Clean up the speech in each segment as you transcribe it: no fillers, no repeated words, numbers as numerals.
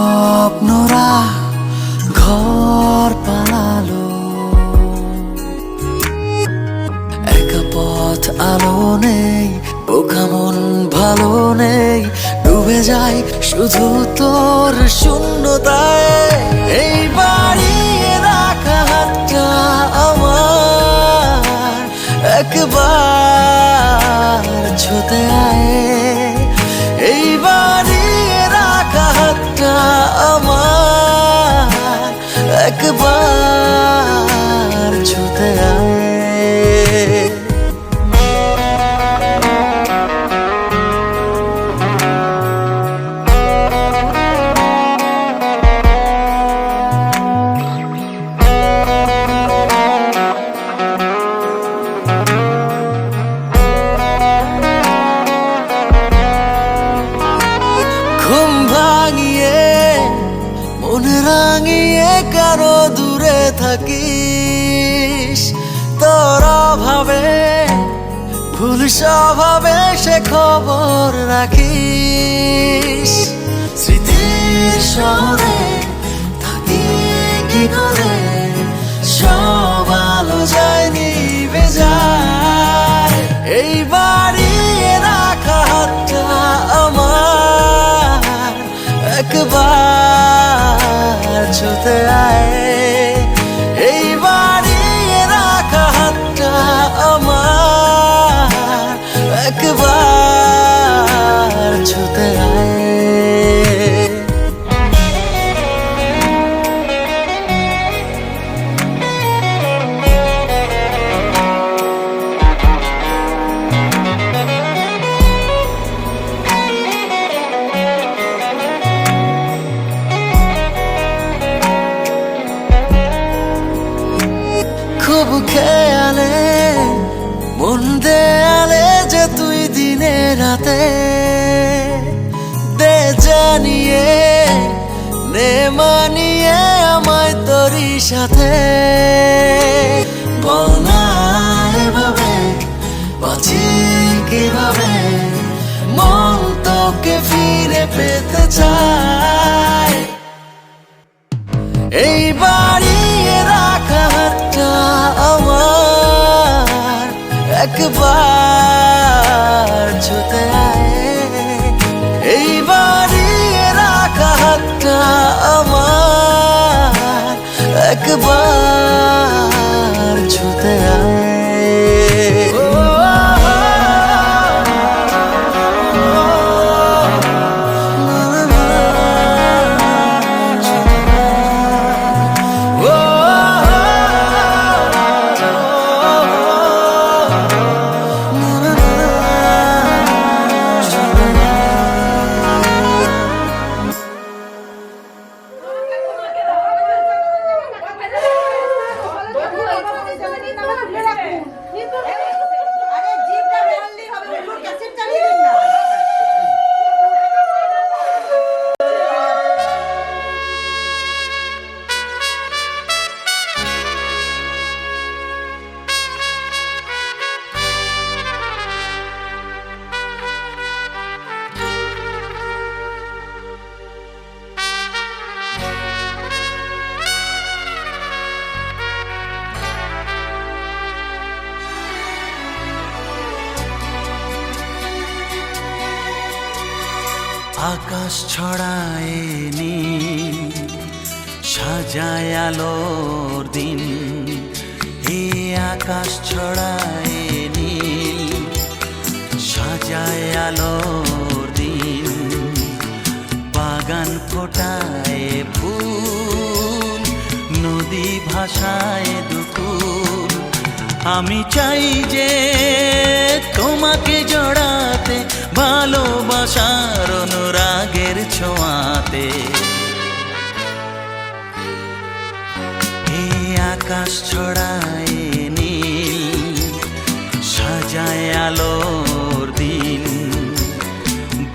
স্বপ্নরা ঘর পালালো, একা পথ আলো নেই, বোকা মন ভালো নেই, ডুবে যায় শুধু তোর শূন্যতায়। এই বাড়িয়ে রাখা হাতটা আমার একবার ছুতে আয়, এই বাড়িয়ে রাখা হাতটা আমার একবার ছুতে আয়। ঘুম ভাঙিয়ে মন রাঙিয়ে কারো দূরে থাকিস, তোর অভাবে ভুল স্বভাবে সে খবর রাখিস। স্মৃতির শহরে থাকি কি করে, সব আলো যায় নিভে যায়। এই বাড়িয়ে রাখা হাতটা আমার একবার ছুতে আয়, এই বাড়িয়ে রাখা হাতটা আমার একবার ছুতে আয়। খুব খেয়ালে মন দেয়ালে যে তুই দিনে রাতে, দে জানিয়ে নে মানিয়ে আমায় তোরই সাথে। বল না এভাবে বাঁচি কিভাবে, মন তোকে ফিরে পেতে চায়। এই বাড়িয়ে রাখা হাতটা আমার একবার ছুতে আয়, এই বাড়িয়ে রাখা হাতটা আমার একবার ছুতে আয়। আকাশ ছড়ায় নীল, সাজায় আলোর দিন। এ আকাশ ছড়ায় নীল, সাজায় আলোর দিন। বাগান ফোটায় ফুল, নদী ভাসায় দুকুল। আমি চাই যে তোমাকে জড়াতে, ভালোবাসার অনুরাগের ছোঁয়াতে। এই আকাশ ছড়ায় নীল, সাজায় আলোর দিন।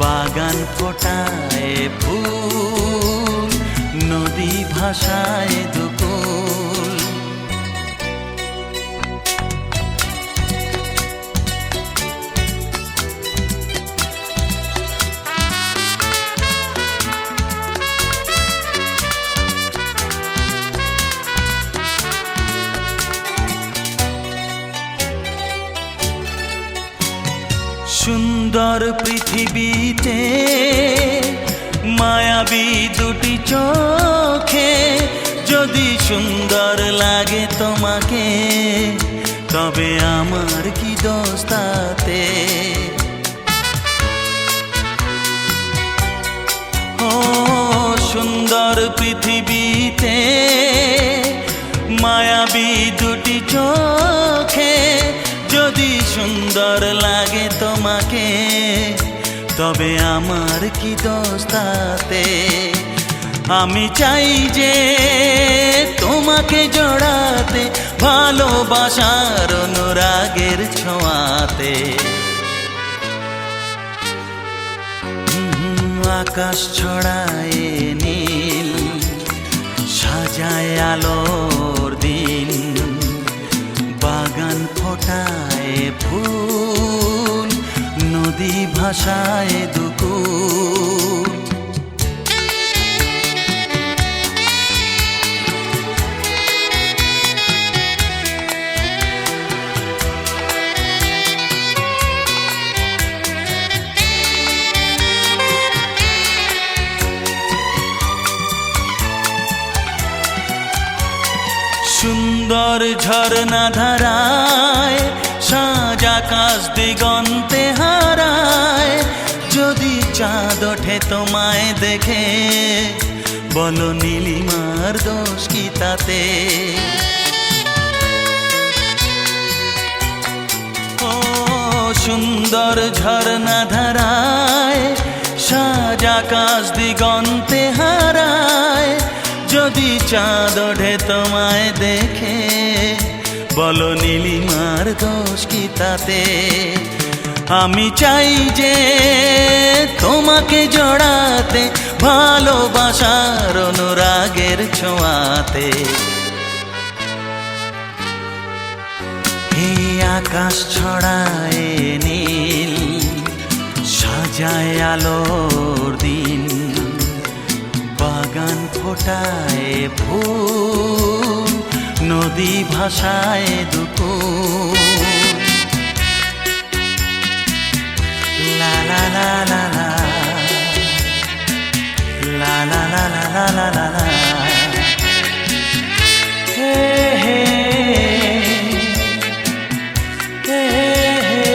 বাগান ফোটায় ফুল, নদী ভাসায় দুকুল। সুন্দর পৃথিবীতে মায়াবী দুটি চোখে যদি সুন্দর লাগে তোমাকে, তবে আমার কি দোষ তাতে? ও সুন্দর পৃথিবীতে মায়াবী দুটি চোখে যদি সুন্দর লাগে তোমাকে, তবে আমার কি দোষ তাতে? আমি চাই যে তোমাকে জড়াতে, ভালোবাসার অনুরাগের ছোঁয়াতে। আকাশ ছড়ায় নীল, সাজায় আলোর দিন, বাগান ফোটায় ফুল, নদী ভাষায় দুকুল। সুন্দর ঝরনা ধারায় সাজ আকাশ দিগন্তে হারায়, যদি চাঁদ ওঠে তোমায় দেখে, বলো নীলিমার দোষ কি তাতে? ও সুন্দর ঝরনা ধারায় সাজ আকাশ দিগন্তে হারায়, যদি চাঁদ ওঠে তোমায় দেখে, বলো নীলিমার দোষ কি তাতে? আমি চাই যে তোমাকে জড়াতে, ভালোবাসার অনুরাগের ছোঁয়াতে। এই আকাশ ছড়ায় নীল, সাজায় আলোর দিন, বাগান ফোটায় ফুল, নদী ভাষায় দুকুল। লা লা লা লা লা, লা লা লা লা লা লা লা, হে হে হে হে।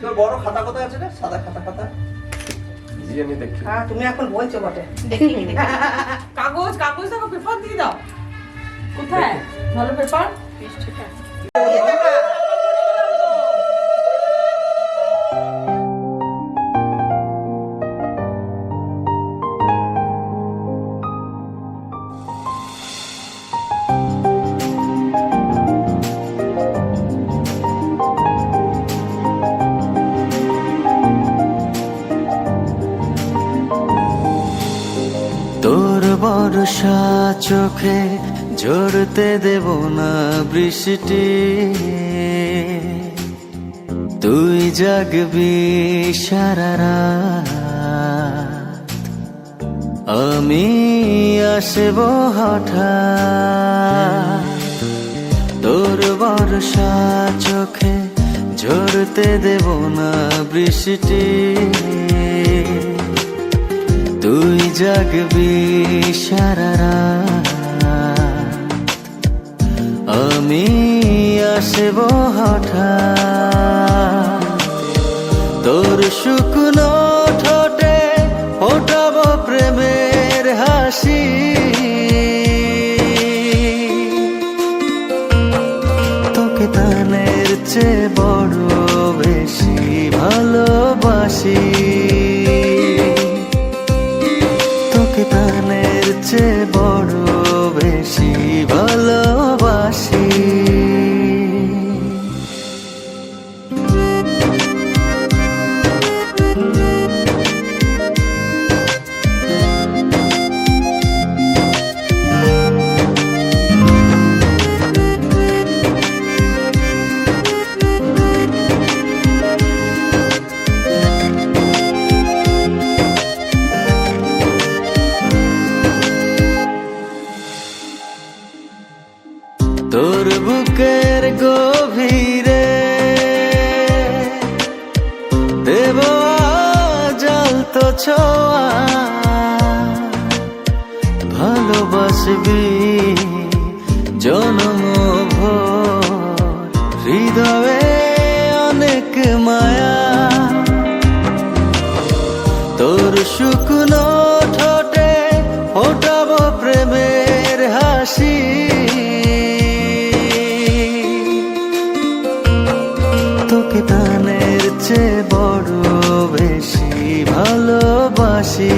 তোর বড় খাতা কোথায় আছে রে? সাদা খাতা খাতা দেখি। হ্যাঁ তুমি এখন বলছো বটে। কাগজ কাগজ দেখো, পেপার দিয়ে দাও। কোথায় ভালো পেপার? তোর বর্ষা চোখে ঝরতে দেব না বৃষ্টি, তুই জাগবি সারা রাত, আমি আসব হঠাৎ। তোর বর্ষা চোখে ঝরতে দেব না বৃষ্টি, তুই জাগবি সারা রাত, আমি আসব হঠাৎ। তোর শুকনো ঠোঁটে ফোটাবো প্রেমের হাসি, তোকে তানের চেয়ে বড় বেশি ভালোবাসি, তানের চেয়ে বড় বেশি ভালোবাসি। ছোঁয়া ভালোবাসবি জনম ভোর হৃদয়ে অনেক মায়া তোর শুকনো ঠোঁটে ফোটাবো প্রেমের হাসি তোকে প্রাণের চেয়ে বড় বেশি ভালোবাসি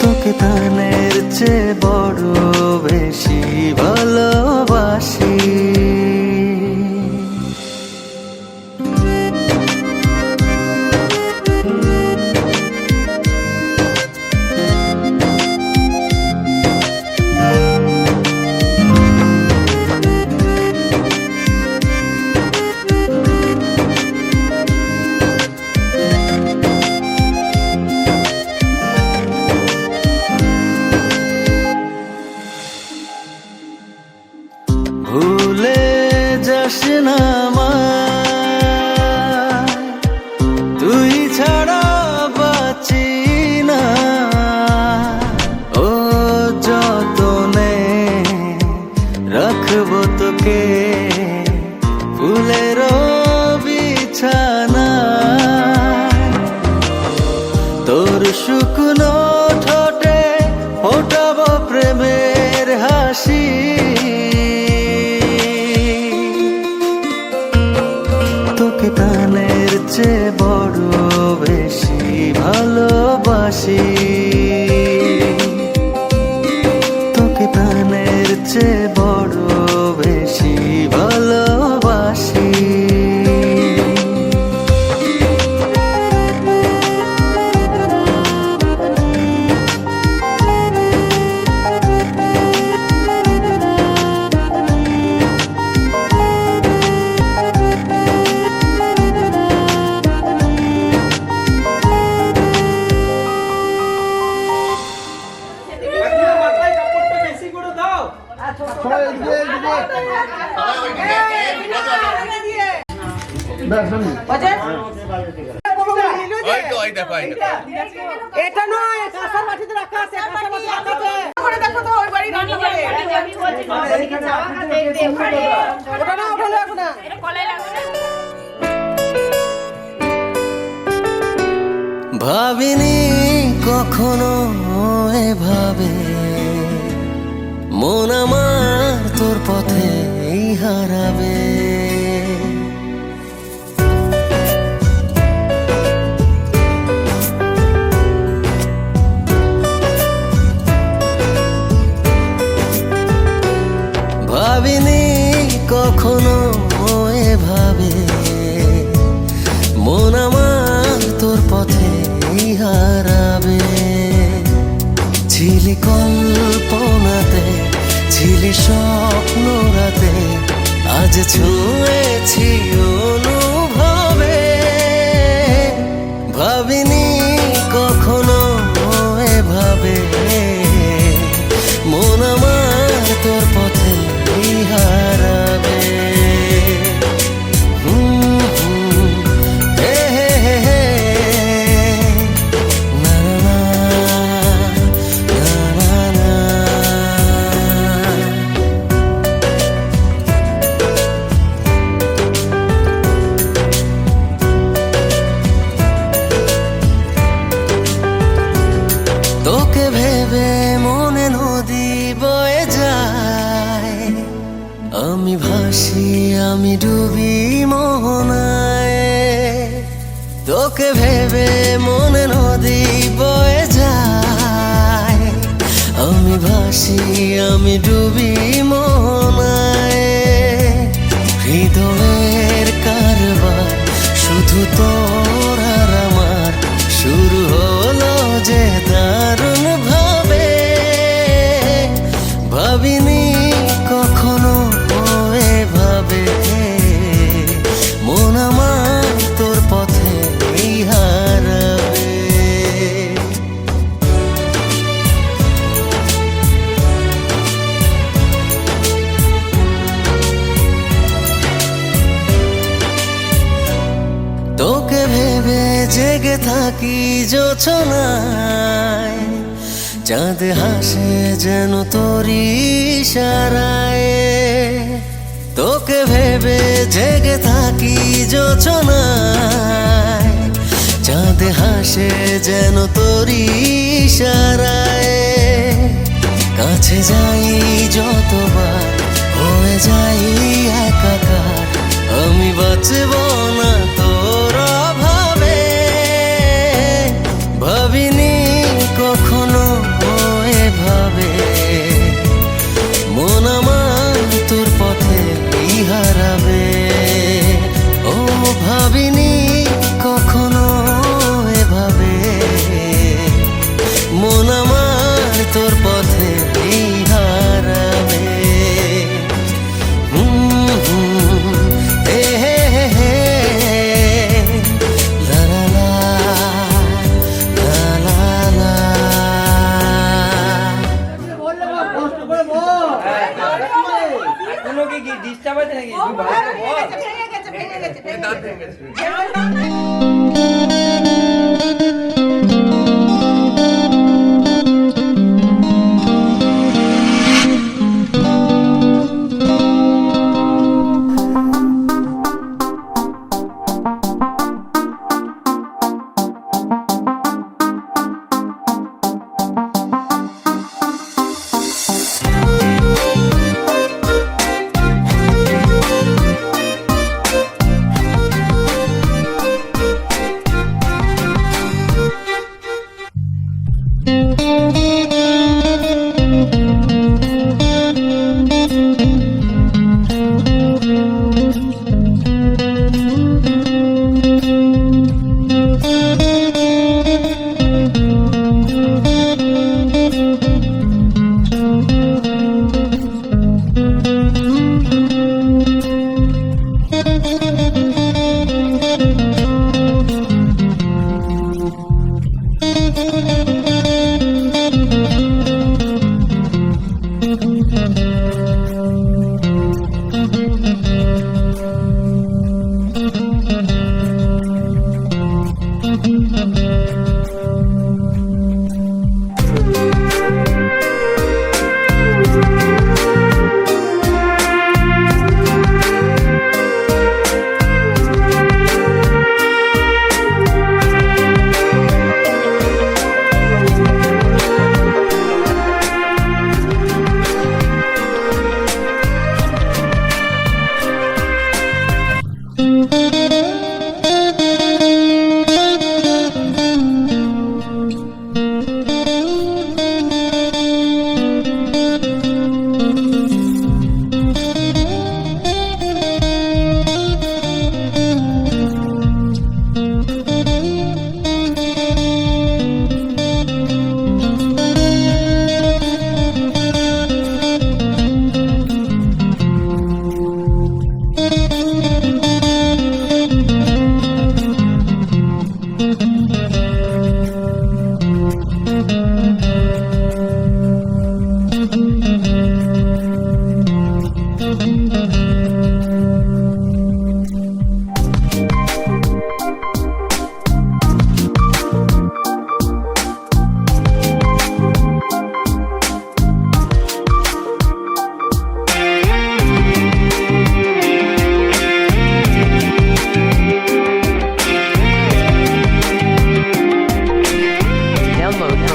তোকে প্রাণের চেয়ে বড় বেশি ভালোবাসি ভুলে যাস না আমায়, তুই ছাড়া বাঁচি না ও যতনে রাখবো তোকে ফুলের বিছানা তোর শুকনো ঠোঁটে ফোটাবো প্রেমের হাসি তোকে প্রাণের চেয়ে বড় বেশি ভালোবাসি তোকে প্রাণের চেয়ে বড় বেশি ভালোবাসি মাথায় কাপড়টা বেশি করে দাও। এটা নয়, কাঁসার বাটিতে রাখা আছে, কাঁসার বাটি রাখা আছে। করে দেখো তো ওই বাড়ি রান্না করে। ওটা না, ওটা লাগবে না। ভাবিনি কখনো এভাবে মন আমার তোর পথে হারাবে ভাবিনি কখনো এভাবে মন আমার তোর পথে হারাবে ছিলি কল্পনাতে ছিলি স্বপ্ন রাতে আজ ছুঁয়েছি অনুভবে ভাবিনি কখনো এভাবে মন আমার তোর পথে হারাবে তোকে ভেবে মনে নদী বয়ে যায় আমি ভাসি আমি ডুবি মোহনায় তোকে ভেবে মনে নদী বয়ে যায় আমি ভাসি আমি ডুবি মোহনায় হৃদয়ের কারবার শুধু তোর আর আমার শুরু হলো যে দারুণ ভাবে ভাবিনি কখনো এভাবে মন আমার তোর পথে হারাবে তোকে জেগে থাকি জোছনায়, চাঁদ হাসে যেন তোরি ইশারায়। তোকে ভেবে জেগে থাকি জোছনায়, চাঁদ হাসে যেন তোরি ইশারায়। কাছে যাই যতবার হয়ে যাই একাকার, আমি বাঁচব না তোর অভাবে। ভাবিনি কখনো এভাবে, মন আমার তোর পথে হারাবে। ও ভাবিনি কখনো এভাবে, মন আমার তোর পথে হারাবে। হে হে হে হে, লা লা লা, লা লা লা। কষ্ট করে বল। কোনো কি ডিস্টার্ব আছে নাকি? ভেঙে গেছে, ভেঙে গেছে, ভেঙে দাঁত গেছে। ভেঙে গেছে।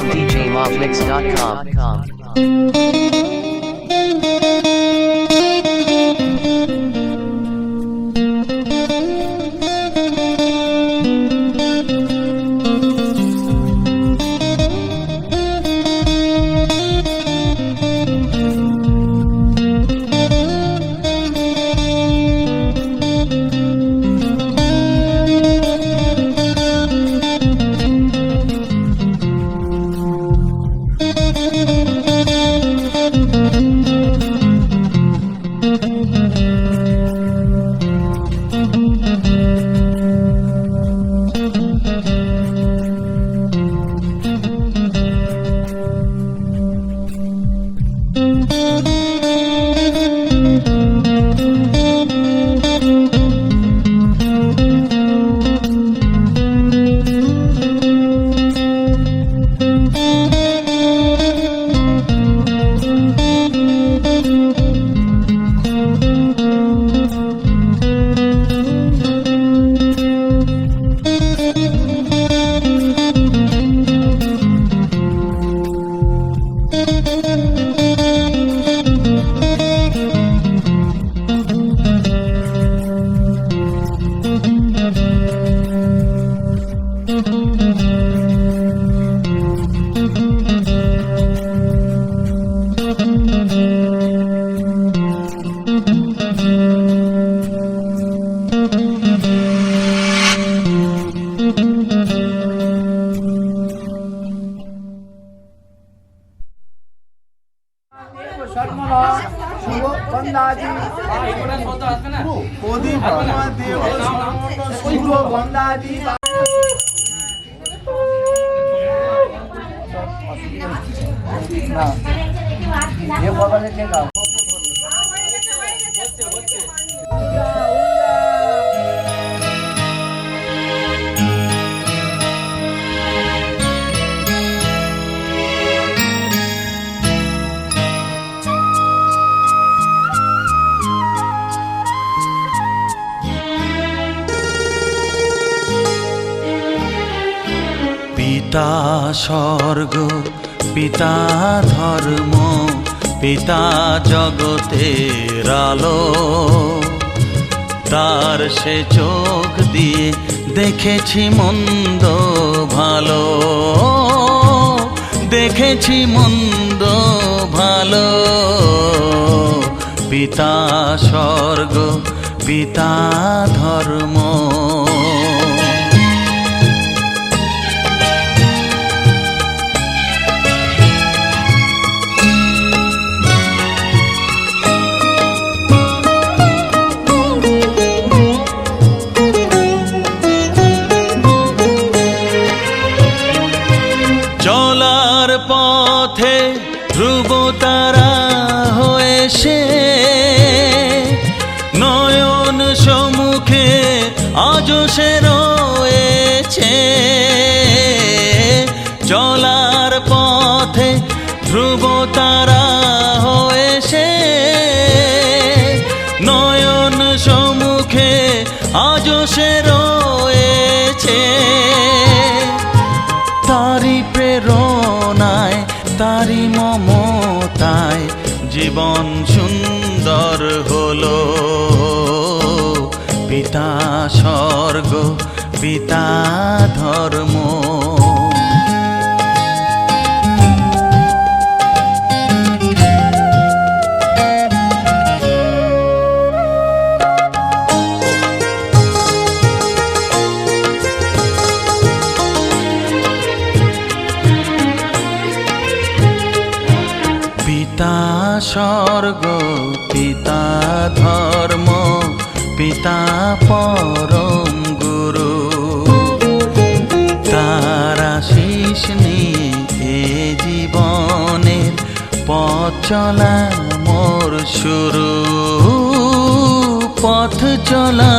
DJMobMix.com. না ये बाबा से चेक आओ পিতা স্বর্গ পিতা ধর্ম পিতা জগতের আলো তার সে চোখ দিয়ে দেখেছি মন্দ ভালো দেখেছি মন্দ ভালো পিতা স্বর্গ পিতা ধর্ম চলার পথে ধ্রুব তারা হয়ে সে নয়ন সম্মুখে আজ সে রয়েছে চলার পথে ধ্রুব তারা হয়ে সে নয়ন সম্মুখে আজ সে রয়েছে তারি প্রেরণায় তারি মমতায় জীবন সুন্দর হলো পিতা স্বর্গ পিতা ধর্ম পিতা স্বর্গ পিতা ধর্ম পিতা পরম গুরু তার আশীষ নিয়ে এ জীবনের পথ চলা মোর শুরু পথ চলা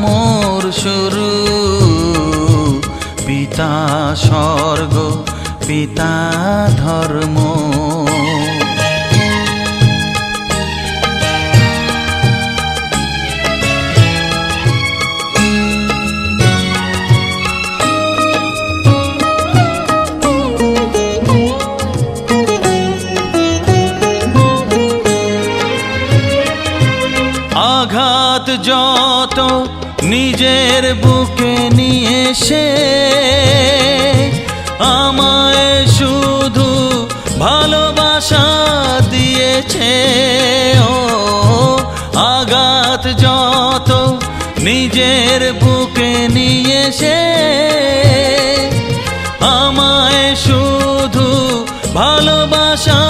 মোর শুরু পিতা স্বর্গ পিতা ধর্ম আঘাত যত নিজের বুকে নিয়ে সে আমায় শুধু ভালোবাসা দিয়েছে ও আঘাত যত নিজের বুকে নিয়ে সে আমায় শুধু ভালোবাসা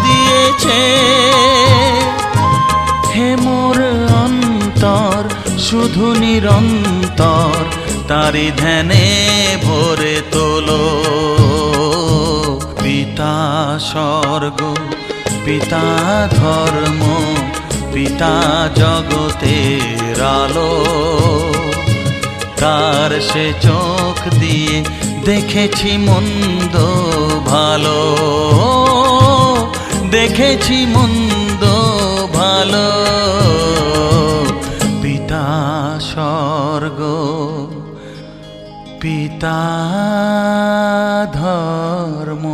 দিয়েছে হে মোর অন্তর শুধু নিরন্তর তারি ধ্যানে ভরে তোলো পিতা স্বর্গ পিতা ধর্ম পিতা জগতের আলো তার সে চোখ দিয়ে দেখেছি মন্দ ভালো দেখেছি মন্দ ভালো পিতা স্বর্গ পিতা ধর্ম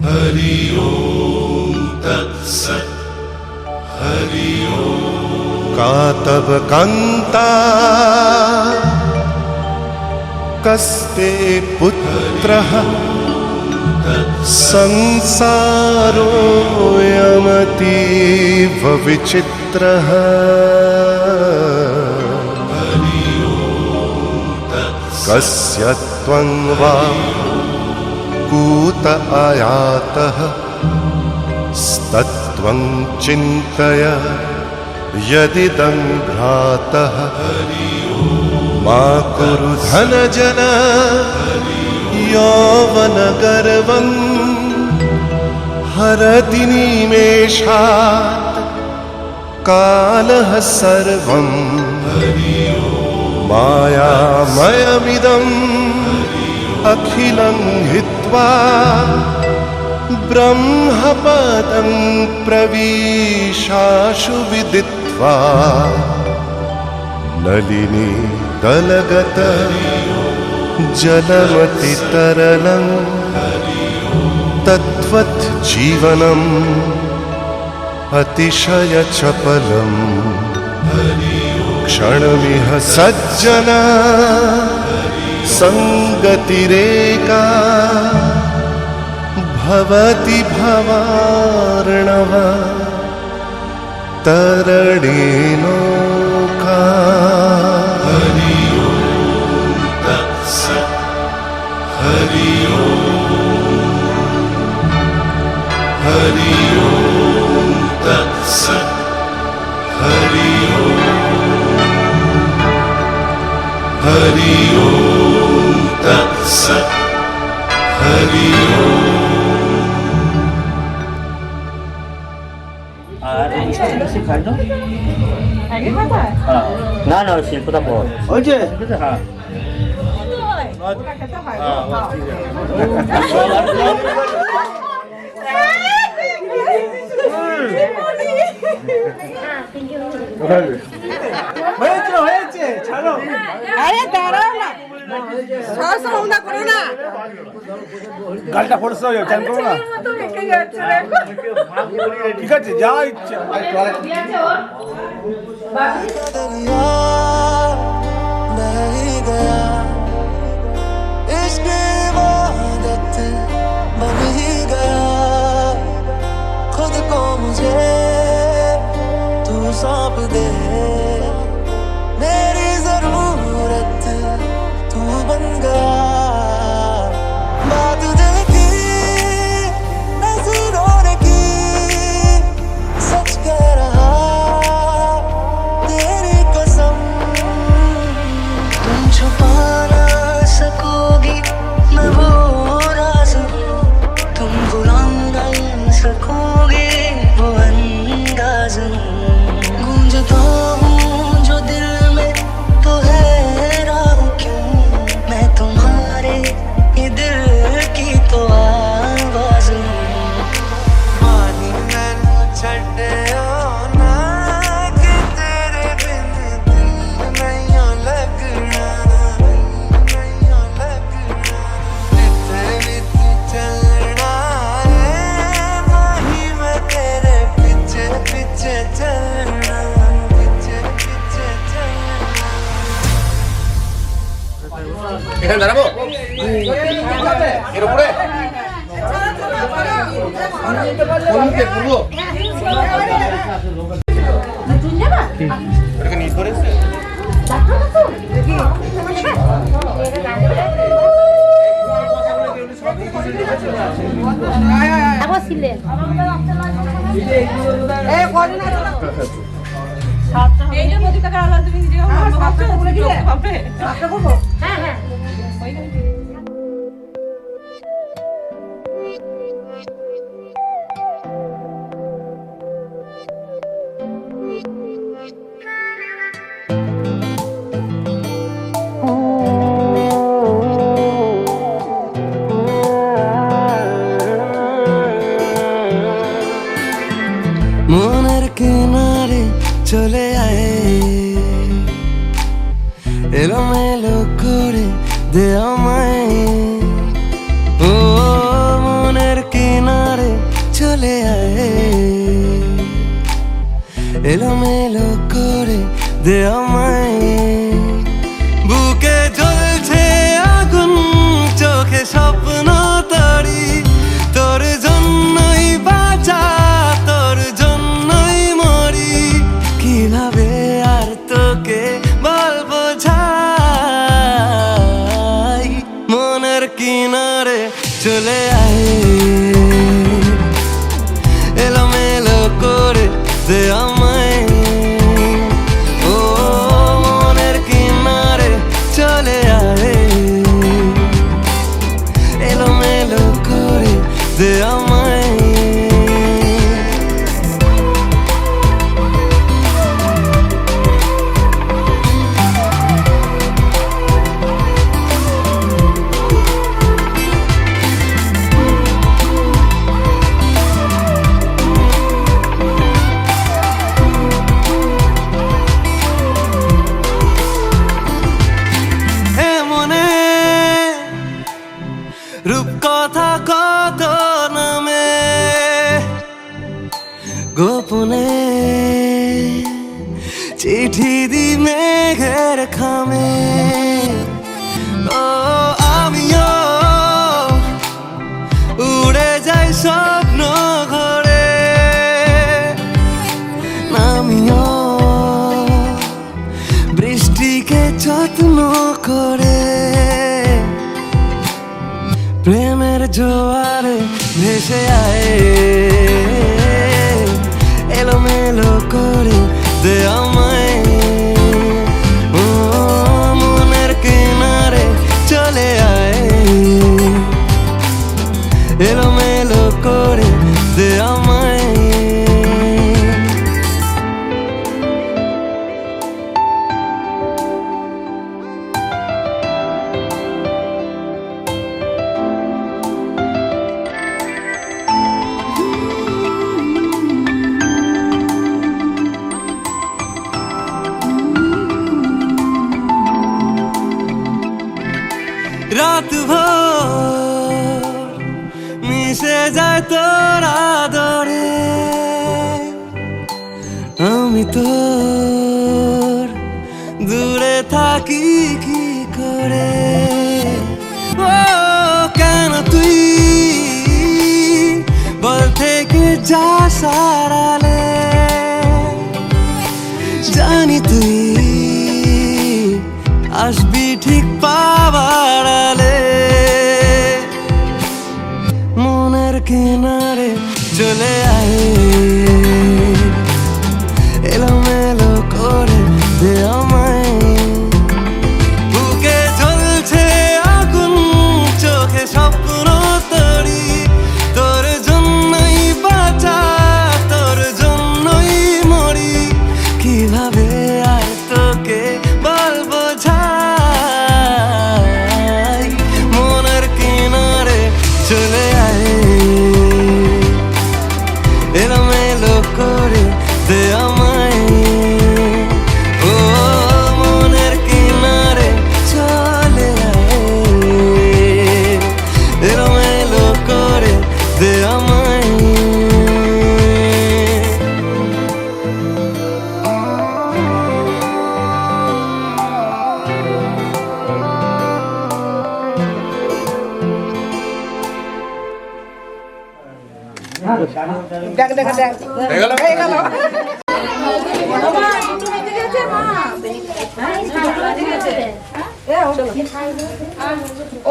हरि ओम तत्सत् हरि ओम कातव कांता कस्ते पुत्रः संसारोऽयमतीव विचित्रः कस्य त्वं वा कूत आयातः तत्त्वं चिन्तय यदिदं भ्रातः मा कुरु धनजन यौवनगर्वं हरति निमेषात् कालः सर्वं मायामयमिदम् अखिलं हित्वा ब्रह्मपदं प्रविशाशु विदित्वा नलिनी दलगत जलमतितरलं तद्वत् जीवनम् अतिशयचपलम् क्षणमिह सज्जना संगतिरेका भवति भवार्णव तरणे नौका। हरि ओम तत्सत्। हरि ओम। हरि ओम तत्सत्। हरि ओम। हरि ओम तत्सत्। हरि ओम। আর বেশি খাই না আগে কথা হ্যাঁ না না শিল্পটা পর ওই যে হ্যাঁ ওটা খেতে হয় হয়েছে ছাড়ো। আরে দাঁড়াও না সহসা করো না গালটা ফোড়স হয়ে চান করো না। তো রেখে যাচ্ছে দেখো ঠিক আছে যা ইচ্ছা। नहीं गया इश्क इबादत बन ही गया खुद को मुझे तू सौंप दे मेरी जरूरत तू बन गया बात दिल की नजरों ने की सच कह रहा तेरी कसम तुम छुपा ना सकोगी मैं वो राज हूँ तुम भुला नहीं सकोगे वो अंदाज हूँ गूंजता हूँ जो दिल में तो हैरान क्यों मैं तुम्हारे ये दिल की तो आवाज हूँ पानी मैनू छड्डियो ना कि तेरे बिन दिल नहीं लगना नहीं लगना जिथे भी तू चलना है नहीं मैं तेरे पीछे पीछे चलना पीछे पीछे चलना এখানে দাঁড়াবো এর উপরে কোনকে পূর্ব এটাকে নিট করেছে এই যে প্রদীপ টাকা আলাদা তুমি নিজে ভাববে হ্যাঁ হ্যাঁ মনের কিনারে চলে আয় এলোমেলো করে দে আমায় ও মনের কিনারে চলে আয় এলোমেলো করে দে আমায় বুকে জ্বলছে আগুন চোখে স্বপ্ন তরি তোর জন্যই বাঁচা তোর জন্যই মরি কিভাবে আর তোকে বলবো যাই মনের কিনারে চলে আয় গোপনে চিঠি দি মেঘের খামে ও আমিও উড়ে যাই স্বপ্ন ঘরে আমিও বৃষ্টিকে যত্ন করে প্রেমের জোয়ারে ভেসে আয় এলোমেলো করে দে আমায় ও মনের কিনারে চলে আয় এলোমেলো করে দে আমায় রাত ভোর মিশে যায় তোর আদরে আমি তোর দূরে থাকি কি করে ও কেন তুই বল থেকে যা সারালে জানি তুই আসবি ঠিক পাবার আলে মনের কিনারে চলে আয় এলোমেলো করে দে আমায় বুকে জ্বলছে আগুন চোখে স্বপ্ন তরি তোর জন্যই বাঁচা তোর জন্যই মরি কিভাবে আর তোকে বলবো ঝাই মনের কিনারে চলে আয় এলোমেলো করে দে আমায় ও মনের কিনারে চলে আয় এলোমেলো করে দে আমায় দেখ দেখ দেখ হয়ে গেল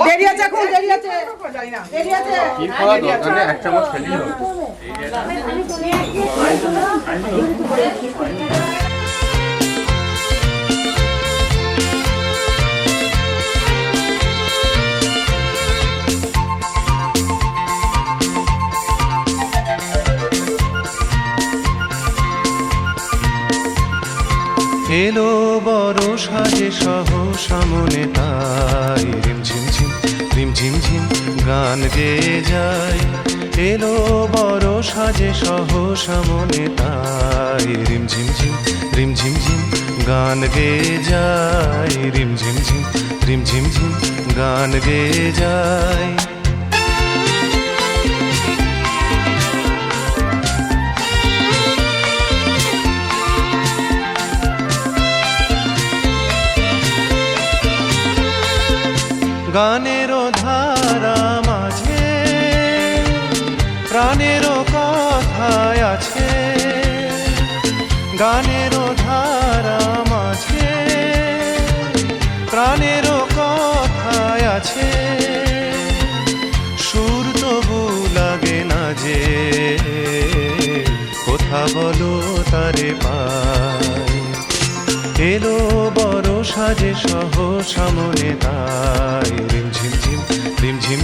দেরি আছে এখন দেরি আছে জানি না দেরি আছে কি খাওয়া দরকার এক চামচ খেলি হবে এলো বড় সাজে সহ সামনে তাই রিম ঝিম ঝিম গান গেয়ে যায় এলো বড় সাজে সহ সামনে তাই রিম ঝিম ঝিম গান গেয়ে যায় রিম ঝিম ঝিম গান গেয়ে যায় গানেরও ধারা মাঝে প্রাণেরও কথায় আছে গানেরও ধারা মাঝে প্রাণেরও কথায় আছে সুর তবু লাগে না যে কোথা বলো তারে পাই এলো বড় সাজে সহ সামনে তাই রিম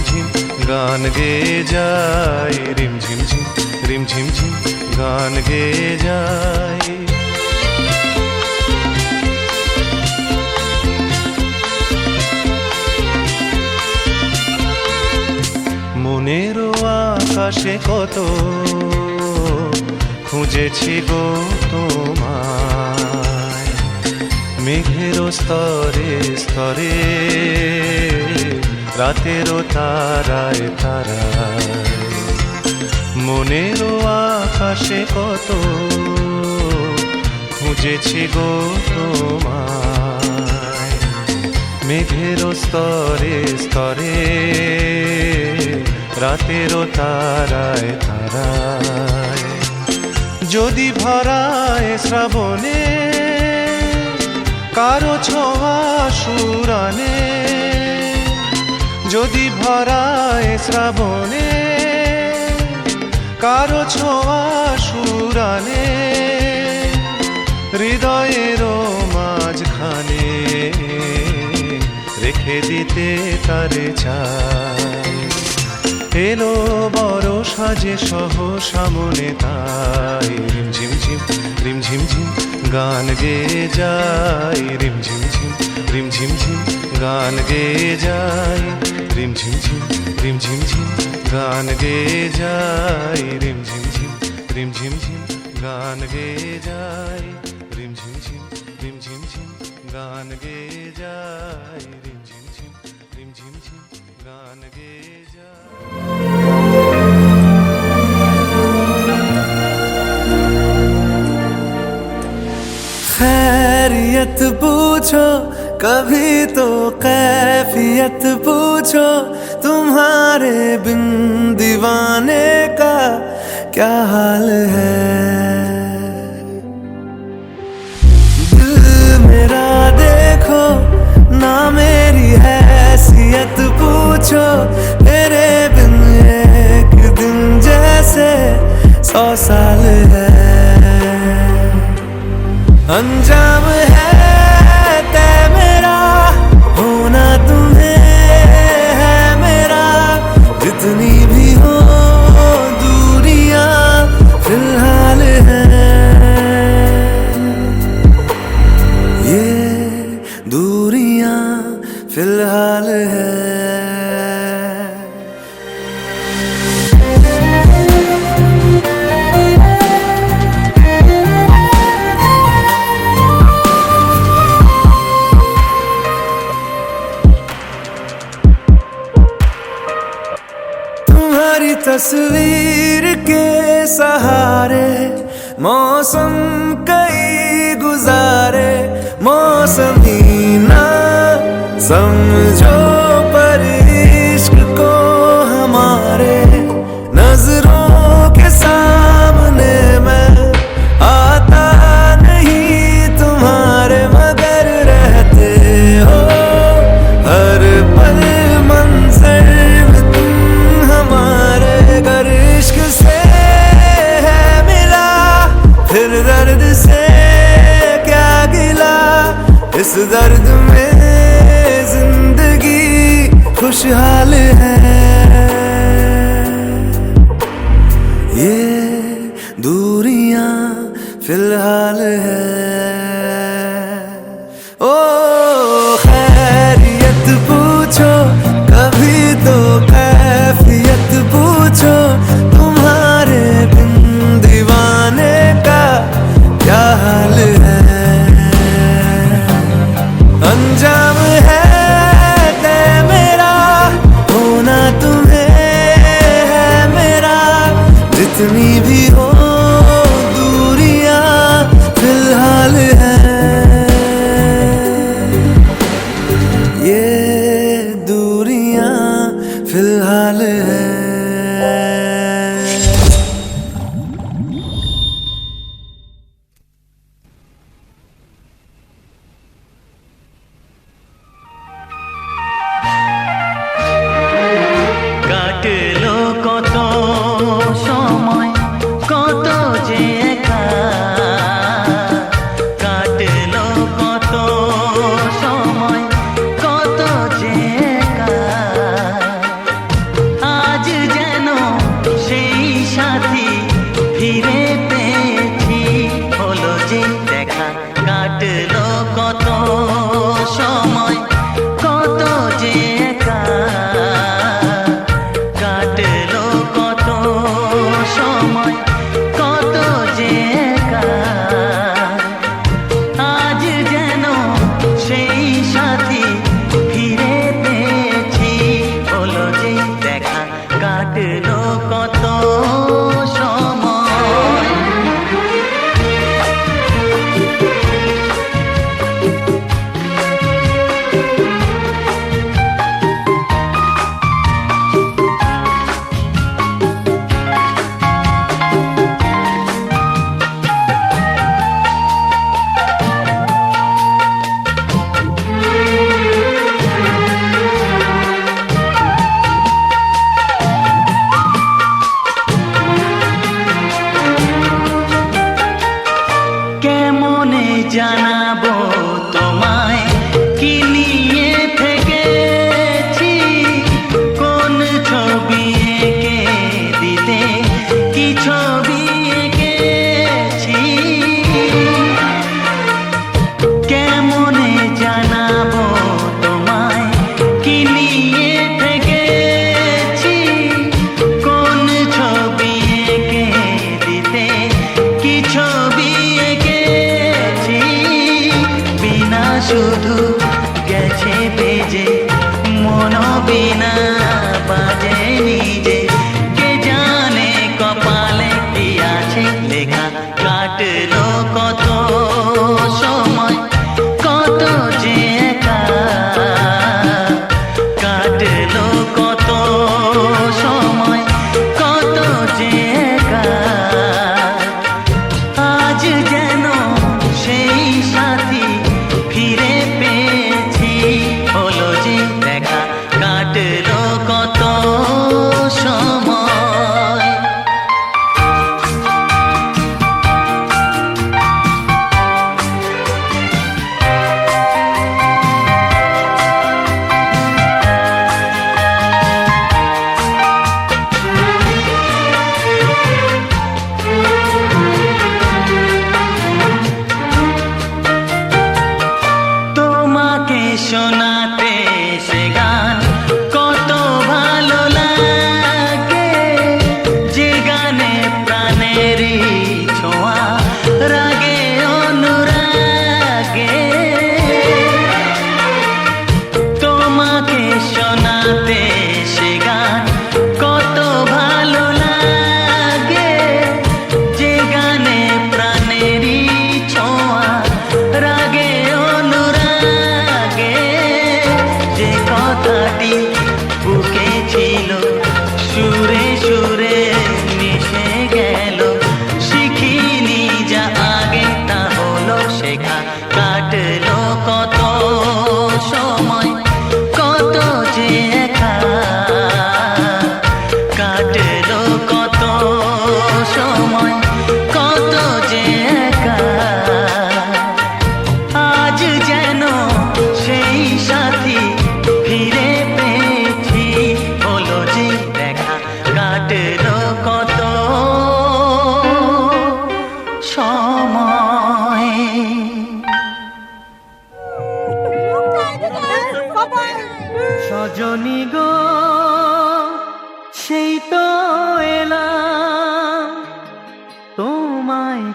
ঝিম গান গেয়ে যায় রিম ঝিম গান গেয়ে যায় মনেরও আকাশে কত খুঁজেছি গো তোমায় মেঘেরও স্তরে স্তরে রাতেরও তারায় তারায় মনেরও আকাশে কত খুঁজেছি গো তোমায়, মেঘের স্তরে স্তরে রাতেরও তারায় তারায়। যদি ভরায় শ্রাবণে কারো ছোঁয়া সুরানে, যদি ভরায় শ্রাবণে কারো ছোঁয়া সুরানে, হৃদয়েরও মাঝখানে রেখে দিতে তারে চাই। এলো বড় সাজে সহ সামনে তাই, রিমঝিম ঝিম রিমঝিম ঝিম গান গেয়ে যাই, রিমঝিম ঝিম রিমঝিম ঝিম গান গেয়ে যাই, রিমঝিম ঝিম রিমঝিম ঝিম গান গেয়ে যাই, রিমঝিম ঝিম রিমঝিম ঝিম গান গেয়ে যাই, রিমঝিম ঝিম রিমঝিম ঝিম গান গেয়ে যাই, রিমঝিম ঝিম রিমঝিম ঝিম গান গেয়ে যাই। खैरियत पूछो कभी तो कैफियत पूछो, तुम्हारे बिन दीवाने का क्या हाल है। दिल मेरा देखो ना मेरी हैसियत पूछो, तेरे बिन एक दिन जैसे 100 साल है। अंजाम है तय मेरा होना तुम्हें है मेरा, जितनी भी हो दूरियां फिलहाल हैं, ये दूरियां फिलहाल हैं। तस्वीर के सहारे मौसम कई गुजारे, मौसम ही ना समझो पर इश्क को हमारे, नजरों के सामने मैं आता नहीं तुम्हारे, मगर रहते हो हर पल मंजर में तुम हमारे। अगर इश्क से है मिला फिर दर्द से क्या गिला, इस दर्द में जिंदगी खुशहाल है, ये दूरियां फिलहाल है। ओ खैरियत पूछो कभी तो कैफियत पूछो, तुम्हारे बिन दीवाने का क्या हाल है। अंजाम है तय मेरा होना तुम्हें है मेरा, जितनी भी हो दूरियां फिलहाल हैं, ये दूरियां फिलहाल हैं। কাটলো কত সময় কত যে একা, কাটলো কত সময় কত যে একা, আজ যেন সেই সাথী ফিরে পেয়েছি, হলো যে দেখা। কাটলো কত সময় কত যে একা, কাটলো কত সময় কত যে একা, আজ যেন সেই সাথী ফিরে পেয়েছি, হলো যে দেখা। কাটলো কত সময়।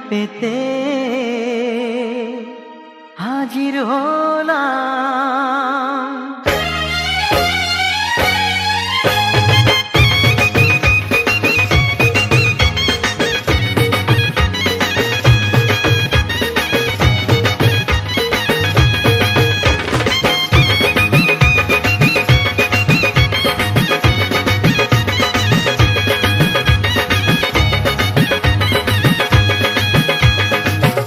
পেতে হাজির হলাম।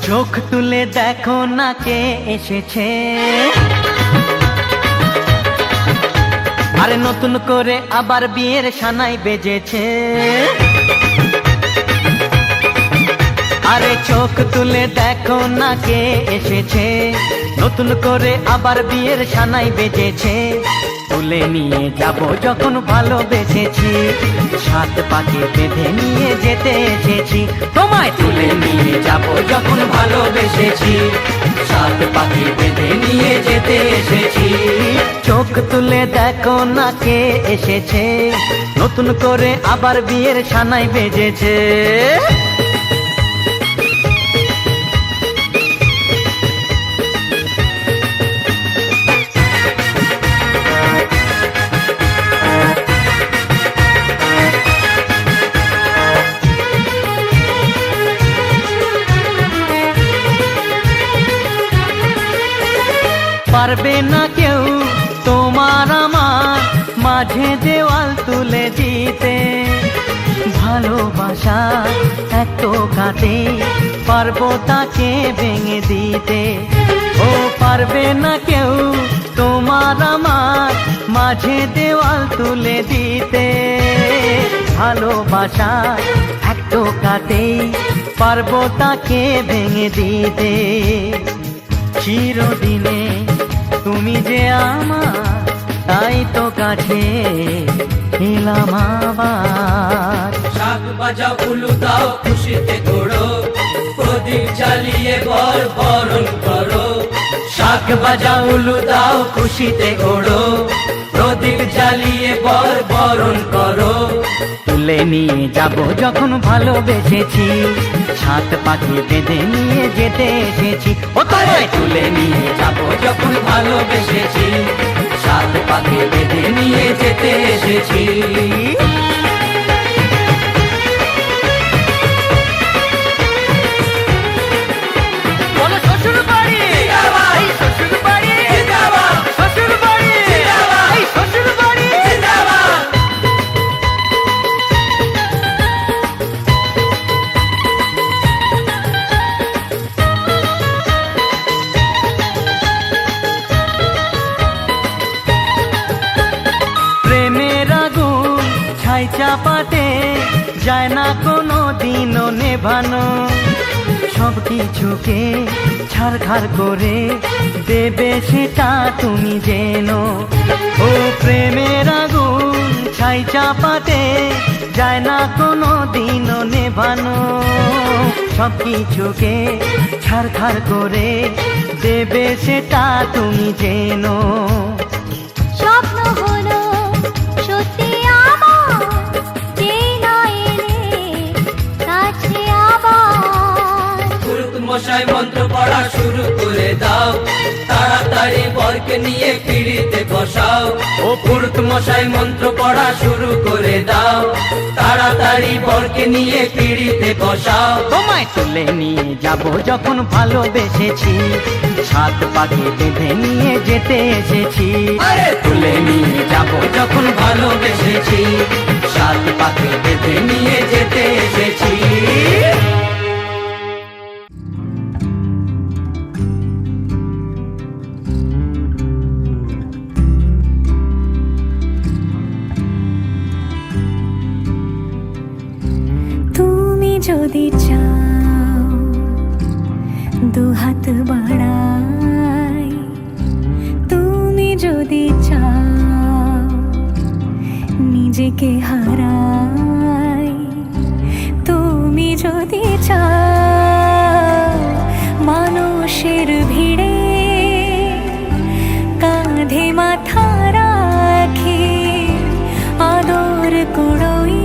চোখ তুলে দেখো না কে এসেছে, আরে নতুন করে আবার বিয়ের সানাই বেজেছে। আরে চোখ তুলে দেখো না কে এসেছে, নতুন করে আবার বিয়ের সানাই বেজেছে। তুলে নিয়ে যাব যখন ভালোবেসেছি, সাত পাকে বেঁধে নিয়ে যেতে এসেছি। তোমায় তুলে নিয়ে যাব যখন ভালোবেসেছি, সাত পাকে বেঁধে নিয়ে যেতে এসেছি। চোখ তুলে দেখো না কে এসেছে, নতুন করে আবার বিয়ের সানাই বেজেছে। পারবে না কেউ তোমার আমার মাঝে দেওয়াল তুলে দিতে, ভালোবাসা এত কাটে পারবো তাকে ভেঙে দিতে। ও পারবে না কেউ তোমার আমার মাঝে দেওয়াল তুলে দিতে, ভালোবাসা এত কাটে পারবো তাকে ভেঙে দিতে। চিরদিনে তুমি যে আমার, তাই তো কাছে এলাম আবার। শাক বাজাও উলু দাও খুশিতে ঘোড়ো, প্রদীপ জ্বালিয়ে বরণ করো। শাক বাজাও উলু দাও খুশিতে ঘোড়ো, প্রদীপ জ্বালিয়ে বরণ করো। তুলে নিয়ে যাব যখন ভালোবেসেছি, সাত পাকে বেঁধে নিয়ে যেতে এসেছি। ও তোমায় তুলে নিয়ে যাব যখন ভালোবেসেছি, সাত পাকে বেঁধে নিয়ে যেতে এসেছি। বলো শ্বশুর বাড়ি, এই শ্বশুর বাড়ি, শ্বশুর বাড়ি, এই শ্বশুর বাড়ি। প্রেমের আগুন ছাই চাপাতে যায় না কোনো দিনও নেভানো, সব কিছুকে ছাড়খাড় করে দেবে সেটা তুমি জেনো। ও প্রেমের আগুন ছাই চাপাতে যায় না কোনো দিনও নেভানো, সব কিছুকে ছাড়খাড় করে দেবে সেটা তুমি জেনো। স্বপ্ন হলো সত্যি আমার, যে না এলে কাছে আবার। পুরুত মশাই মন্ত্র পড়া শুরু করে দাও, তাড়াতাড়ি বরকে নিয়ে পিড়িতে বসাও। ও পুরুত মশাই মন্ত্র পড়া শুরু করে দাও, তাড়াতাড়ি বরকে নিয়ে পিড়িতে বসাও। তোমায় তুলে নিয়ে যাব যখন ভালোবেসেছি, সাত পাকে বেঁধে নিয়ে যেতে এসেছি। আরে তুলে নিয়ে যাব যখন ভালোবেসেছি, সাত পাকে বেঁধে নিয়ে যেতে এসেছি। তুমি যদি চাও দুহাত বাড়াই, তুমি যদি চাও নিজেকে হারাই, তুমি যদি চাও মানুষের ভিড়ে কাঁধে মাথা রাখি আদর কুড়োই,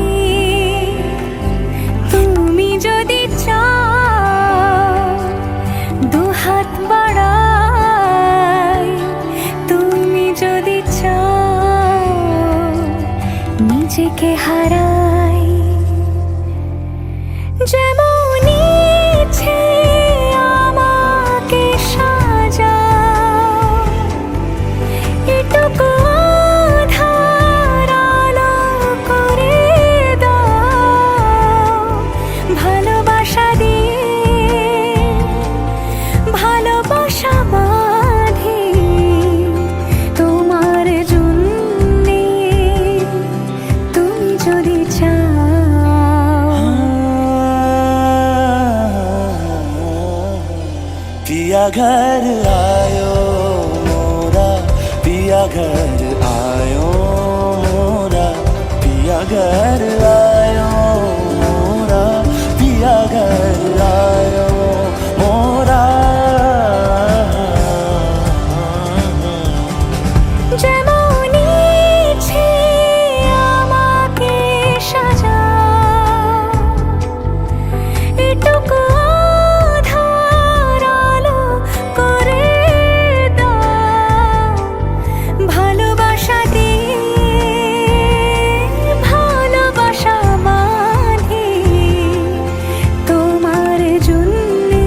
তুমি যদি চাও তোকে হারাই যেমন ইচ্ছে আমাকে সাজাও এটুকু আধার আলো করে দাও ভালোবাসা দিয়ে ভালোবাসা বাঁধি তোমার জন্যে তুমি যদি চাও पिया घर आयो मोरा पिया घर आयो मोरा पिया घर आयो मोरा पिया घर आयो मोरा যেমন ইচ্ছে আমাকে সাজাও এটুকু আধার আলো করে দাও ভালোবাসা দিয়ে ভালোবাসা বাঁধি তোমার জন্যে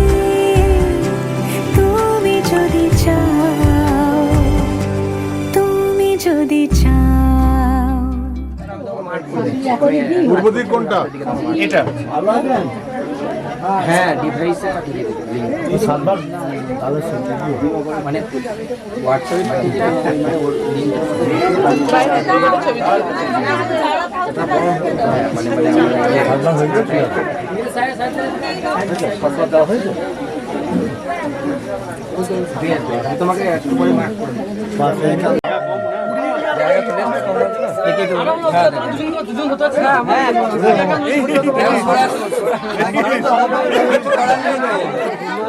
তুমি যদি চাও তুমি যদি চাও পূর্ব দিক কোনটা? এটা হ্যাঁ ডিভাইসে পাঠিয়ে দেবে মানে হোয়াটসঅ্যাপে পাঠিয়ে দেবে মানে ওর লিঙ্কের মধ্যে তোমাকে একটু পরে মার্ক করে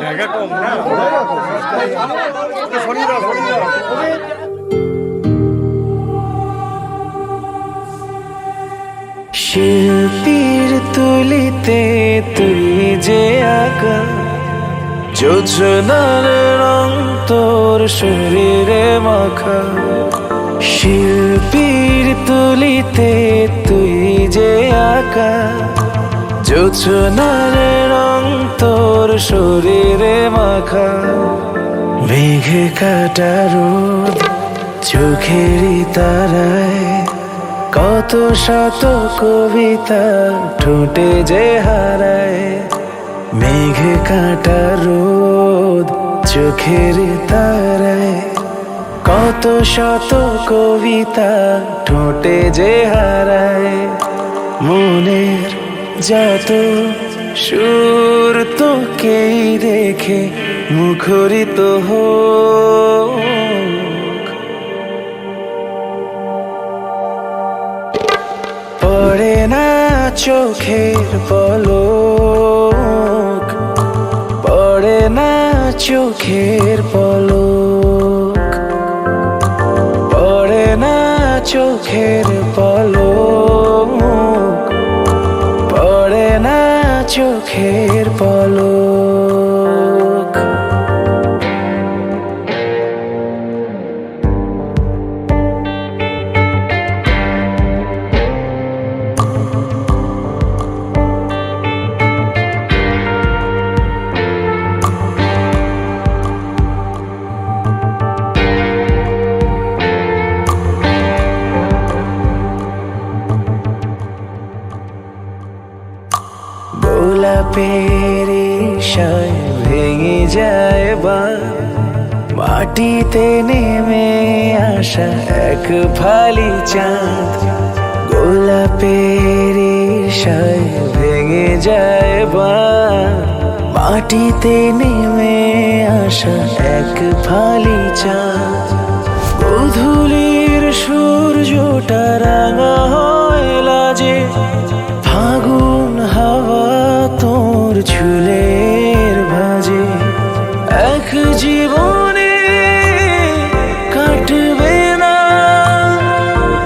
জায়গা কম না শিল্পীর তুলিতে তুই যে আঁকা যোজনার রং তোর শরীরে মাখা শিল্পীর তুলিতে তুই যে আঁকা যোজনার রং তোর শরীরে মাখা মেঘে কাটা রোদ চোখেরই তারায় কত শত কবিতা ঠোঁটে যে হারায় মেঘে কাটা রোদ চোখের তারায় কত শত কবিতা ঠোঁটে যে হারায় মনের যত সুর তোকেই দেখে মুখরিত হোক পড়ে না চোখের পলক পড়ে না চোখের পলক পড়ে না চোখের পলক পড়ে না চোখের পলক গোলাপের ইশায় ভেঙে যায় বাঁধ মাটিতে নেমে আসা এক ফালি চাঁদ গোলাপের ইশায় ভেঙে যায় বাঁধ মাটিতে নেমে আসা এক ফালি চাঁদ গোধূলির সূর্যটা রাঙা হয় লাজে ফাগুন হাওয়া তোর চুলের ভাজে এক জীবনে কাটবে না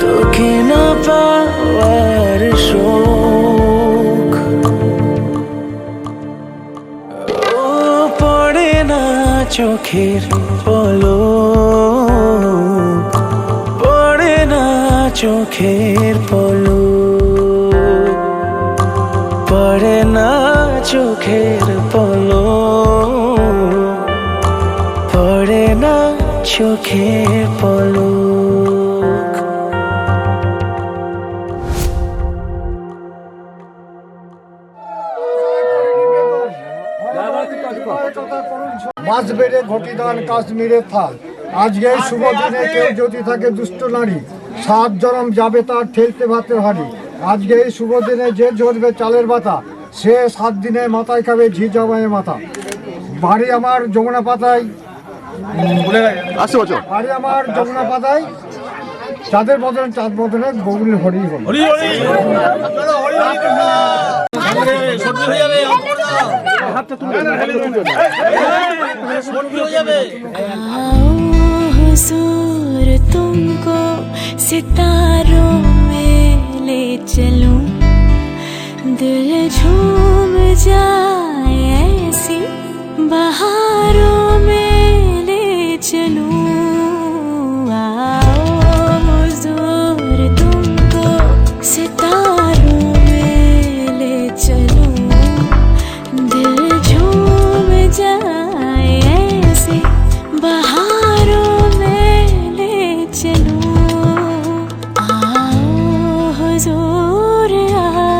তোকে না পাওয়ার শোক ও পড়ে না চোখের পলক পড়ে না চোখের পলক পড়ে না চোখের পলক, পড়ে না চোখের পলক। মাছ বেড়ে ঘটিদান কাশ্মীরে থাল। আজকে এই শুভ দিনে কেউ যদি থাকে দুষ্ট নারী, 7 জনম যাবে তার ঠেলতে ভাতের হাড়ি। আজকে এই শুভ দিনে যে ঝরবে চালের বাতা, সে 7 দিনে মাথায় খাবে ঝি জমায়ে মাথা। বাড়ি আমার যমুনা পাতায়, বাড়ি আমার যমুনা পাতায়, চাঁদের বদলে চাঁদ বদলে গৌরী হরি হল। हुजूर तुमको सितारों में ले चलूं, दिल झूम जाए ऐसी बहारों में ले चलूं। आओ हुजूर तुमको सितारों में ले चलूं, दिल झूम जाए ऐसी बहारों में ले चलूं। आओ हुजूर आओ।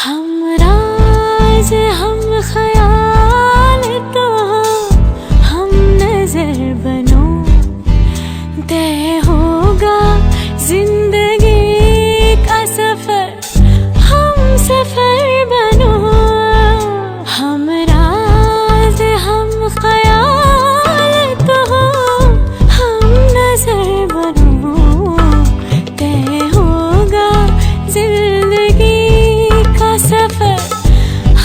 हम राज हम ख्याल तो हम नजर बनो, तय होगा जिंदगी का सफर, हम सफर बनो। हम राज हम ख्याल तो हम नजर बनो, तय होगा जिंदगी का सफर,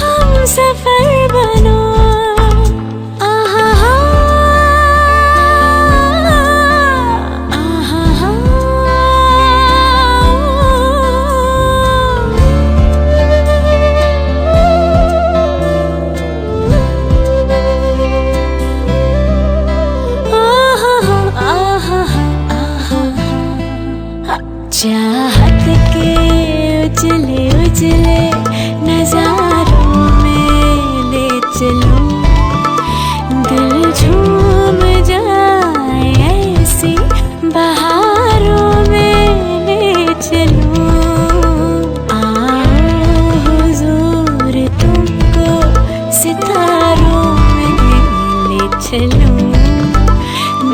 हम सफर बनो। आहा आहा चाहत के उजले उजले नजारों में ले चलूं, दिल झूम जाए ऐसी बहारों में ले चलूं। आओ हुजूर तुमको सितारों में ले चलूं,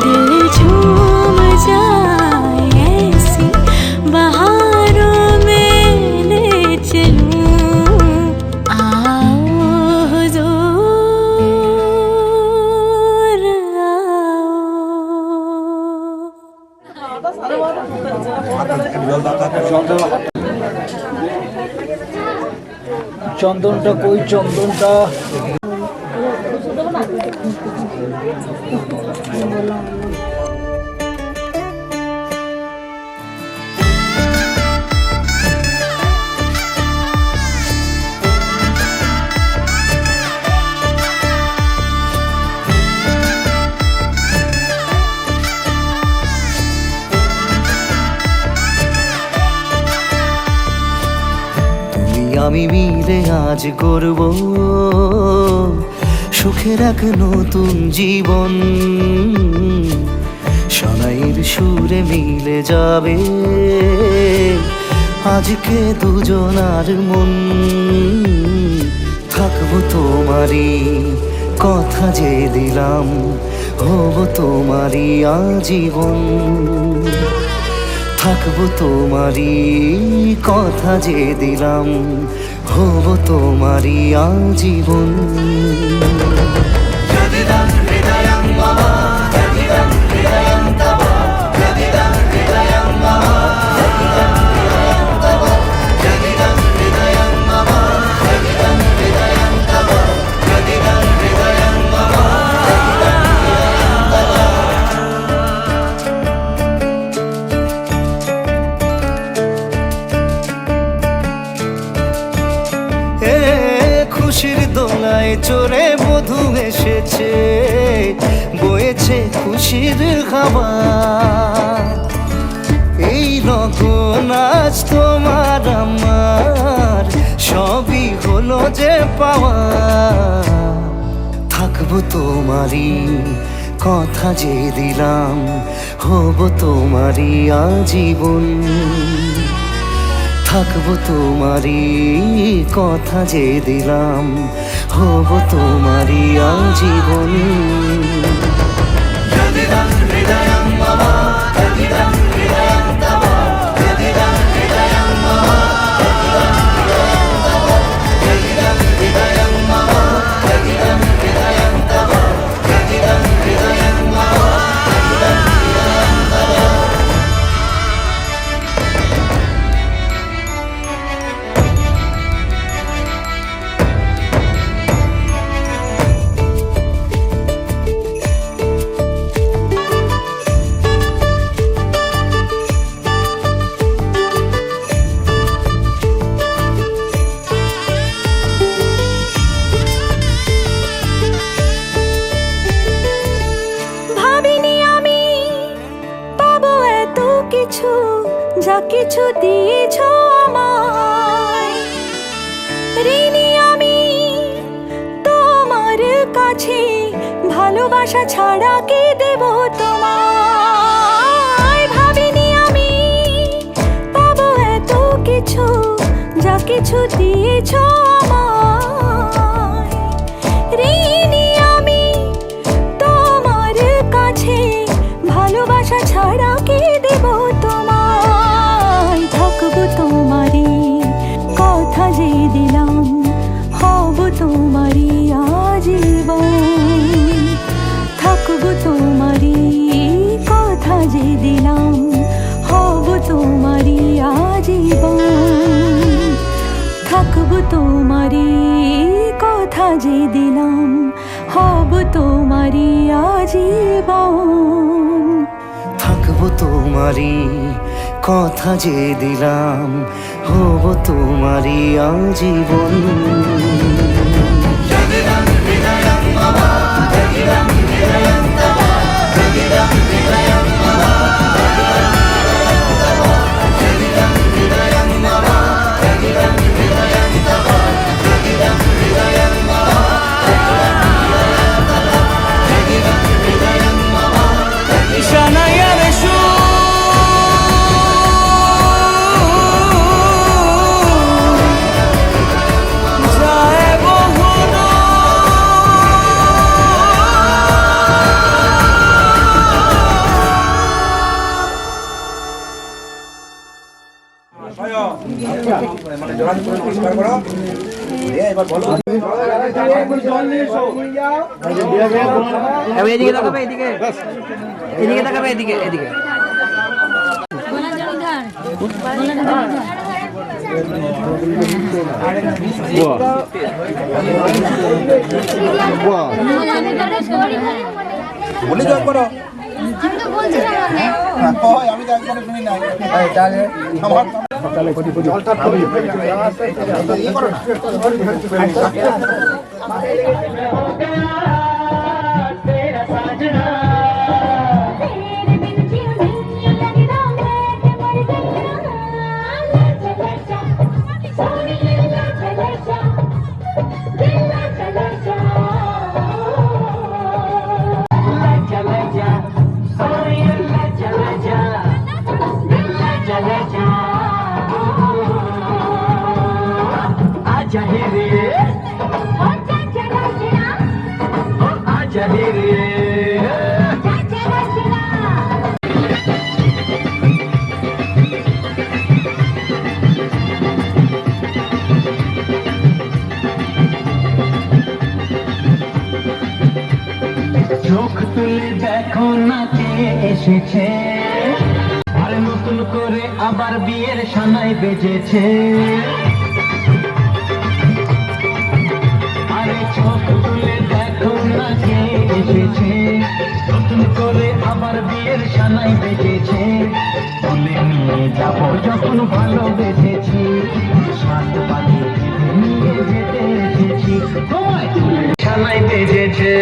दिल झूम जाए ऐसी बहारों में ले चलूं। आओ हुजूर চন্দনটা কই, চন্দনটা আমি মিলে আজ গড়ব সুখের এক নতুন জীবন, সানাইয়ের সুরে মিলে যাবে আজকে দুজনার মন। থাকবো তোমারই কথা যে দিলাম, হব তোমারই আজীবন। থাকবো তোমারই কথা যে দিলাম, হব তোমারই আজীবন। চড়ে বধূ এসেছে, বয়েছে খুশির খাবার। এই রকম আজ তোমার আমার সবই হলো যে পাওয়া। থাকবো তোমারই কথা যে দিলাম, হব তোমারই আজীবন। থাকবো তোমারই কথা যে দিলাম, হব তোমারই আজীবন। যা কিছু দিয়েছ আমায়, ঋণী আমি তোমার কাছে, ভালোবাসা ছাড়া কি দেব তোমায়। ভাবিনি আমি পাবো এত কিছু, যা কিছু দিয়েছ আমায়, ঋণী আমি তোমার কাছে, ভালোবাসা ছাড়া কি দেব তোমায়। থাকবো তোমারই কথা যে দিলাম, হব তোমারই আজীবন। থাকবো তোমারই কথা যে দিলাম, হব তোমারই আজীবন। থাকবো তোমারই কথা যে দিলাম, হব তোমারই আজীবন। থাকবো তোমারই কথা যে দিলাম, হব তোমারই আজীবন। এদিকে তাকাবে, এদিকে এদিকে তাকাবে, এদিকে এদিকে। বলি জল করো, আমি তো একবারে শুনি নাই। আমার জলটা চোখ তুলে দেখো না কে এসেছে, আর নতুন করে আবার বিয়ের সানাই বেজেছে। আরে চোখ তুলে দেখো না কে এসেছে, নতুন করে আবার বিয়ের সানাই বেজেছে। তুলে নিয়ে যাবো যখন ভালোবেসেছি, সাত পাখি নিয়ে যেতে এসেছি তোমায়। সানাই বেজেছে।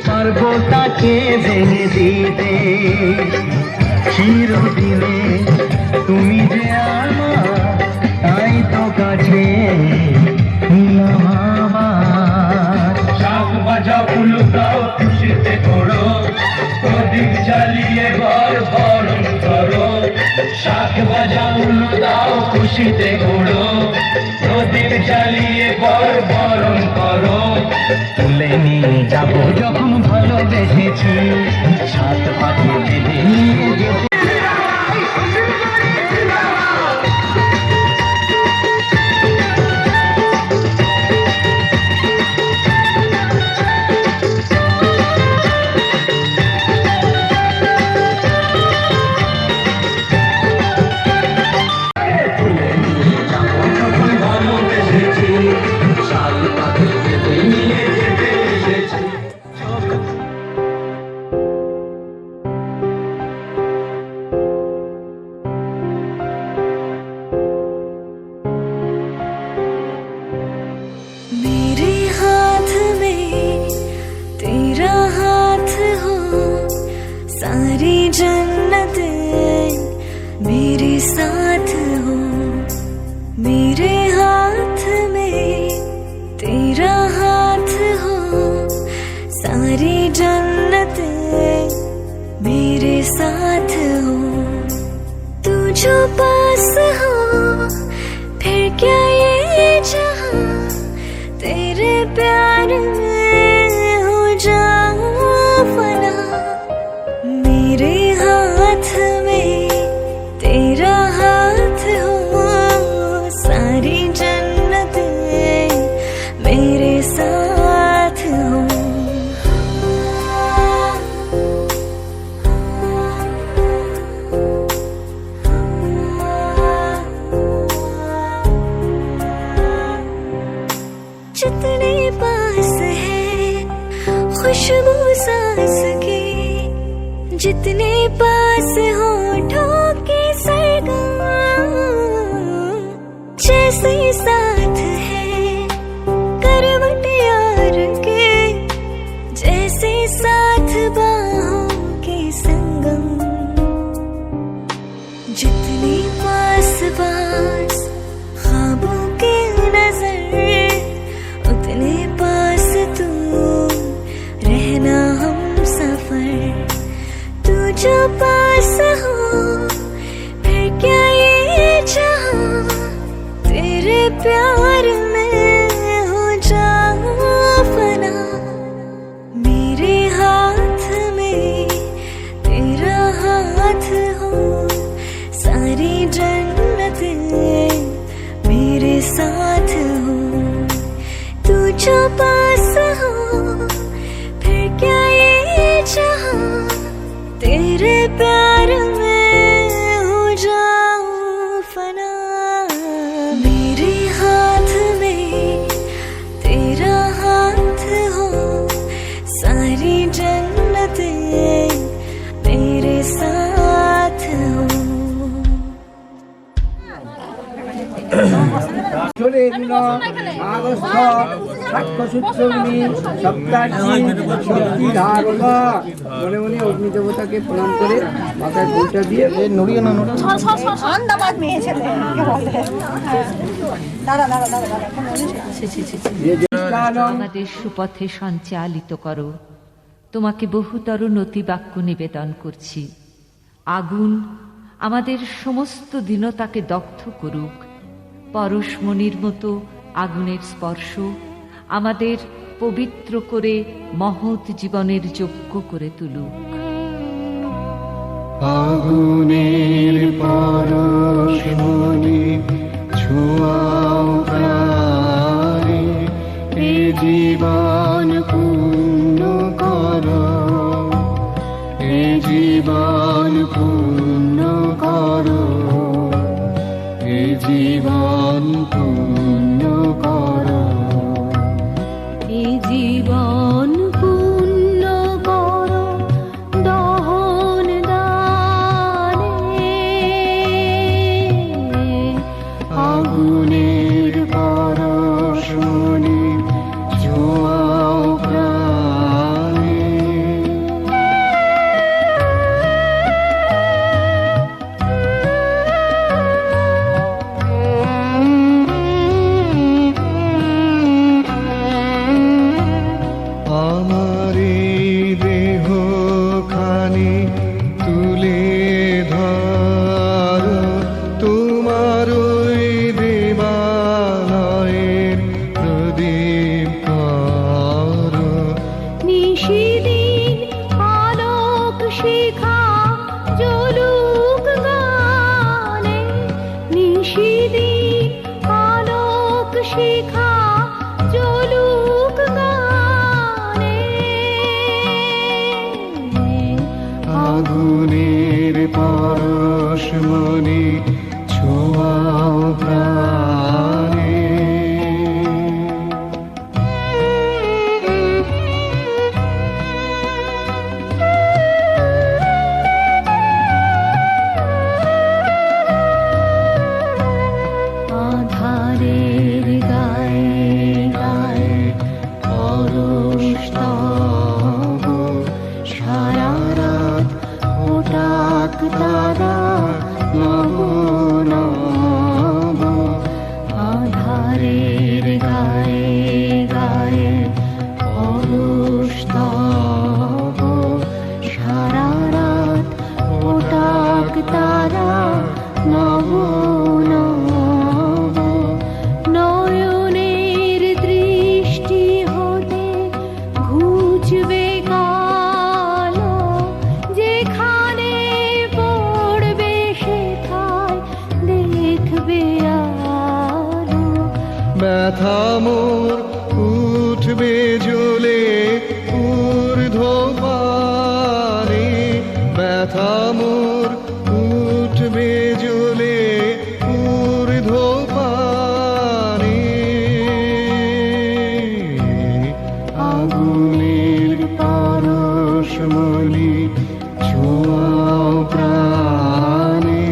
পার্বতাকে ভেঙে দিতে চিরদিনে তুমি যে আমার, তাই তো কাছে নিলাম আমার। শাক বাজা উলুদাও খুশিতে করো, প্রদীপ জ্বালিয়ে ঘর বরণ করো। শাক বাজা উলুদাও খুশিতে করো, প্রদীপ জ্বালিয়ে ঘর বরণ করো। তুলে নিয়ে যাবো যখন ভালোবেসেছি, সাত পাখি বেঁধে নিয়ে যেতে। सारी जन्नत मेरे साथ हो, मेरे हाथ में तेरा हाथ हो। सारी जन्नत मेरे साथ हो, तू जो पास हो फिर क्या ये जहां तेरे प्यार में हो जाऊं फना। मेरे हाथ में तेरा हाथ हो, सारी जन्नत मेरे साथ हो। जितने पास है खुशबू सांस की, जितने पास होठों के सरगम, जैसे साथ है करवट यार के, जैसे साथ बाहों के संगम। जितने पास पास ख्वाबों के नजर, उतने पास तू रहना हम सफर। तू जो पास हो फिर क्या ये जहां तेरे प्यार में हो जाऊं फना। मेरे हाथ में तेरा हाथ हो, सारी जन्नत मेरे साथ हो। तू जो पास हो फिर क्या ये जहां तेरे प्यार में हो जाऊं फना। मेरे हाथ में तेरा हाथ हो, सारी जन्नत मेरे साथ हो। আগস্ট সাক্ষ্যসূত্রগুলি সপ্তাহী শক্তি ধারণ। মনে মনে অগ্নি দেবতাকে প্রণাম করে মাথায় ফুলটা দিয়ে নড়িয়ে না নড়া। আমাদের সুপথে সঞ্চালিত করো, তোমাকে বহুতর নতি বাক্য নিবেদন করছি। আগুন আমাদের সমস্ত দীনতাকে দগ্ধ করুক, পরশমণির মতো আগুনের স্পর্শ আমাদের পবিত্র করে মহৎ জীবনের যোগ্য করে তুলুক। আগুনের পরশমণি ছোঁয়াও প্রাণে এ জীবন পূর্ণ করো, এ জীবন পূর্ণ করো, এ জীবন পূর্ণ করো, এ জীবন পূর্ণ করো দহন দানে, আগুনের পরশমণি ছোঁয়াও প্রাণে। আমার এই দেহ খানি তুলে ধরো, তোমার ওই দেবালয়ের প্রদীপ করো। নিশিদিন আলোক শিখা জ্বলুক গানে, নিশিদিন আলোক শিখা জ্বলুক গানে, আগুনের পরশমণি ছোঁয়াও প্রাণে। আধারের গায়ে গায়ে পরশ তব, সারা রাত ওটাক তারা নব নব। আধারের গায়ে গায়ে পরশ তব, সারা রাত ওটাক তারা নব নব। নয়নের দৃষ্টি হতে ঘুচবে কালো, যেখানে পড়বে সেথায় দেখবে আলো। ব্যথা মোর উঠবে জ্বলে ঊর্ধ্বপানে, ব্যথা মোর উঠবে জ্বলে ঊর্ধ্বপানে। আগুনের পরশমণি ছোঁয়াও প্রাণে,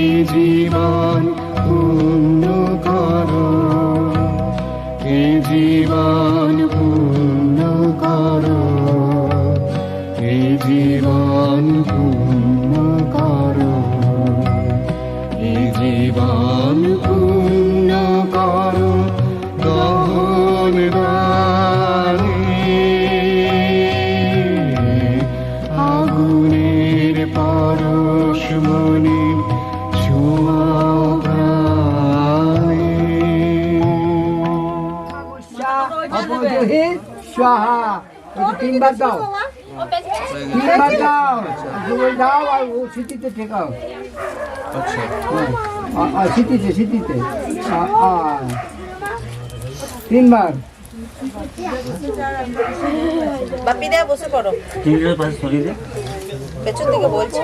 এ জীবন পূর্ণ করো, এ জীবন পূর্ণ করো, এ জীবন পূর্ণ করো, এ জীবন পূর্ণ করো দহন দানে। আগুনের পরশমণি ছোঁয়াও প্রাণে। অপজহি স্বাহা। ওকে তিনবার দাও, তিনবার দাও, দুবার দাও আর ও সিটিতে ঠেকাও। আচ্ছা, সিটিতে সিটিতে তিনবার। বাপি দে বসে পড়ো, পেছন থেকে বলছি।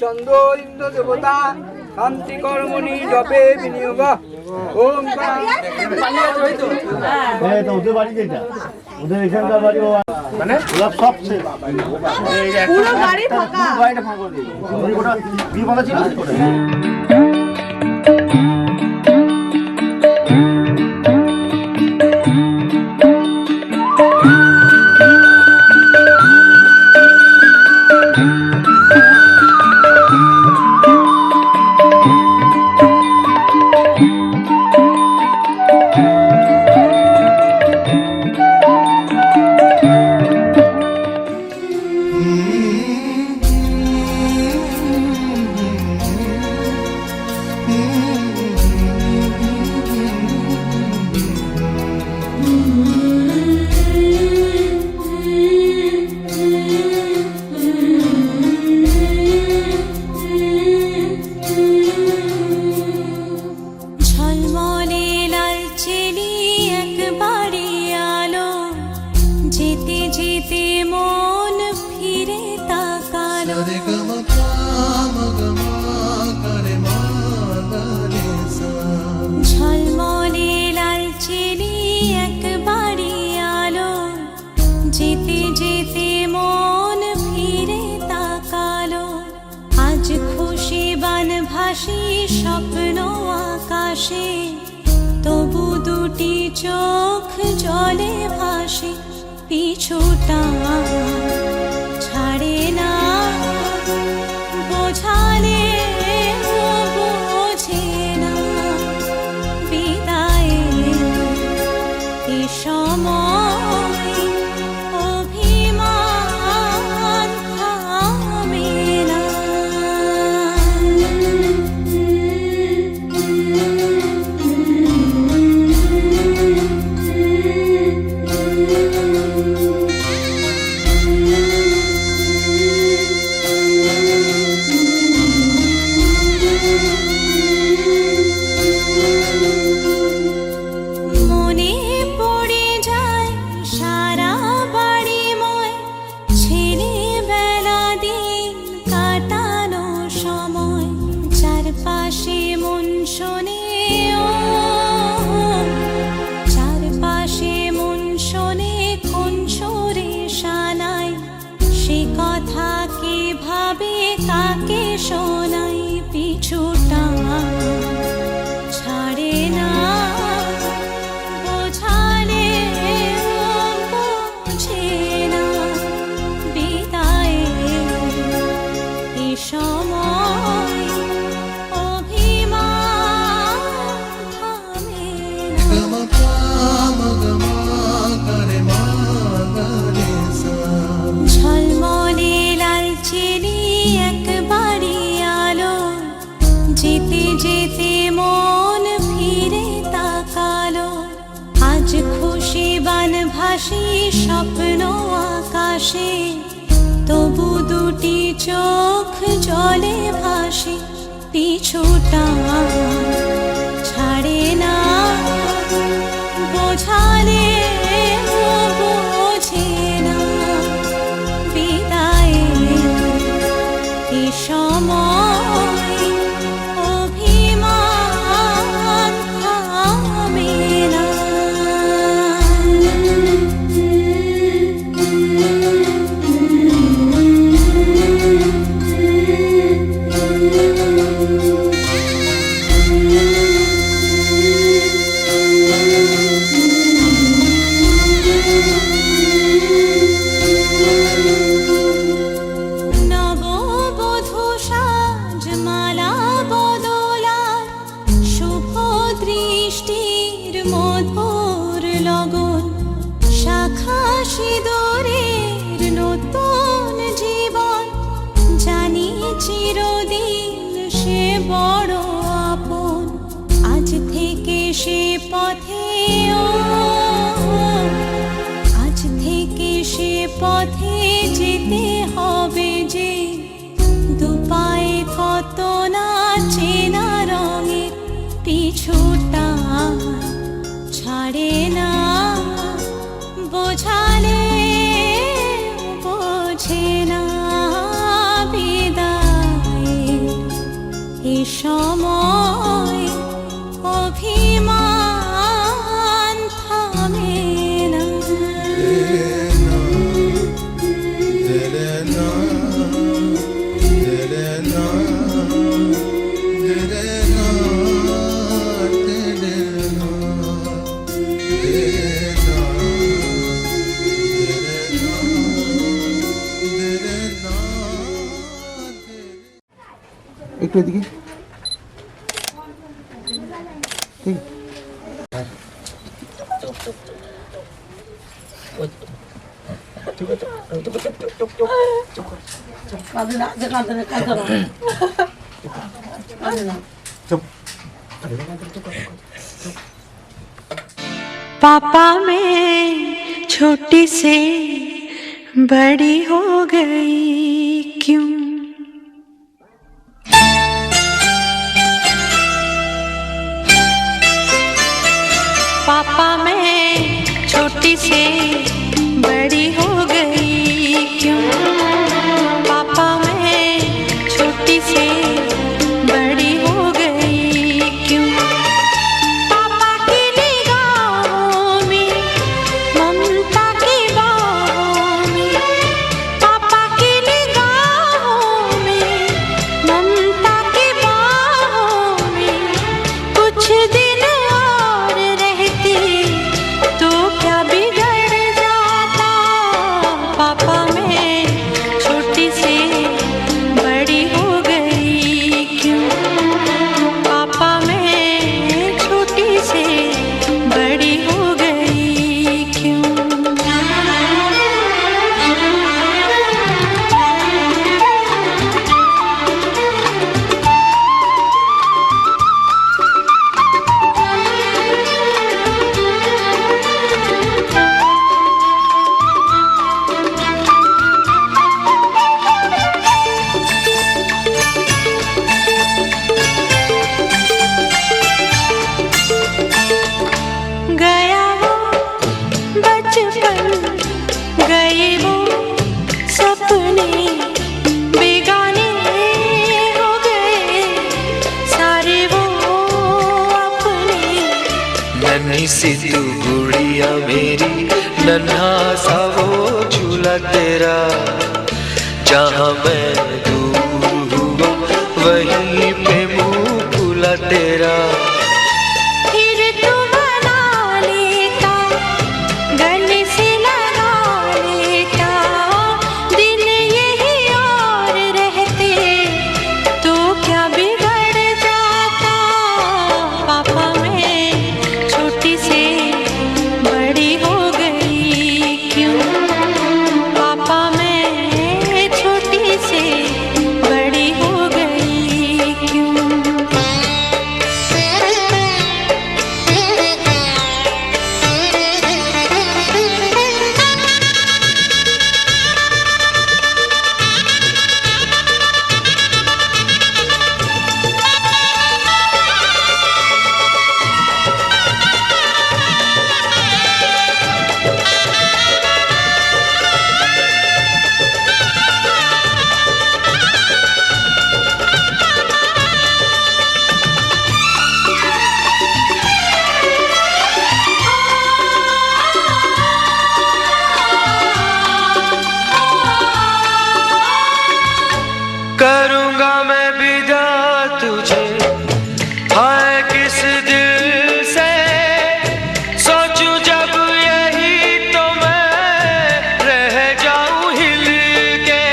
ছন্দ ইন্দ্র দেবতা শান্তি কর্মণি জপে বিনিয়োগ ওম ওদের বাড়ি যেটা ওদের এখানকার বাড়ি মানে সব পুরো বাড়ি ফাঁকা বিয়ে ছিল ঝলমলে লাল চেলি একবারে আলো যেতে যেতে মন ফিরে তাকালো ঝলমলে লাল চেলি একবারে আলো যেতে যেতে মন ফিরে তাকালো আজ খুশি বান ভাসি স্বপ্ন আকাশে তবু দুটি চোখ জলে ভাসে পিছুটা ছাড়ে না বোঝালে বোঝে না বিদায়ের এ সময় অভিমান থামে না মনে পড়ে যায় সারা বাড়িময় ছেলেবেলা দিন কাটানো সময় চারপাশে মন শোনে চারপাশে মন শোনে কোন সুরে শানাই সে কথা কে ভাবে কাকে শোনাই পিছুটা ছাড়ে না বোঝালে বোঝে না বিদায়ের এ সময় অভিমান থামে না ঝলমলে লাল চেলি একবারে আলো যেতে যেতে মন ফিরে তাকালো আজ খুশি বান ভাসি স্বপ্ন আকাশে তবু দুটি চোখ জলে ভাসে পিছুটা ছাড়ে না বোঝালে বোঝে না বিদায়ের এ সময় অভিমান থামে না নববধূ সাজমালা বদলার শুভ দৃষ্টির মধুর লগন শাখা সিঁদুরের নতুন জীবন জানি চিরদিন সে বড় আপন আজ থেকে সে পথে আজ থেকে সে পথে যেতে হবে যে দুপায়ে কত না চেনা রঙের পিছুটা ছাড়ে না বোঝালে বোঝে না বিদায় একটু এদিকে ঠিক पापा मैं छोटी से बड़ी हो गई क्यों? पापा मैं छोटी से बड़ी हो गई क्यों? पापा मैं छोटी से बड़ी हो गई क्यों? पापा की निगाहों में ममता की बाहों में, पापा की निगाहों में ममता की बाहों में कुछ दिन और रहती तो क्या बिगड़ जाता? पापा मैं छोटी से बड़ी हो गई क्यों? पापा मैं छोटी से बड़ी हो गई क्यों? गया वो बचपन, गए वो सपने, बेगाने हो गए सारे वो अपने। नन्ही सी तू गुड़िया मेरी, नन्हा सा वो झूला तेरा, जहाँ मैं दूर हुआ वहीं पे मुँह खुला तेरा। फिर तू बना लेता, गले से लगा लेता, दिन यही और रहते तो क्या बिगड़ जाता? पापा मैं छोटी से बड़ी हो गई क्यों? पापा मैं छोटी से बड़ी हो गई क्यों? करूँगा मैं विदा तुझे, हाय किस दिल से सोचूं जब यही तो मैं रह जाऊं हिल के।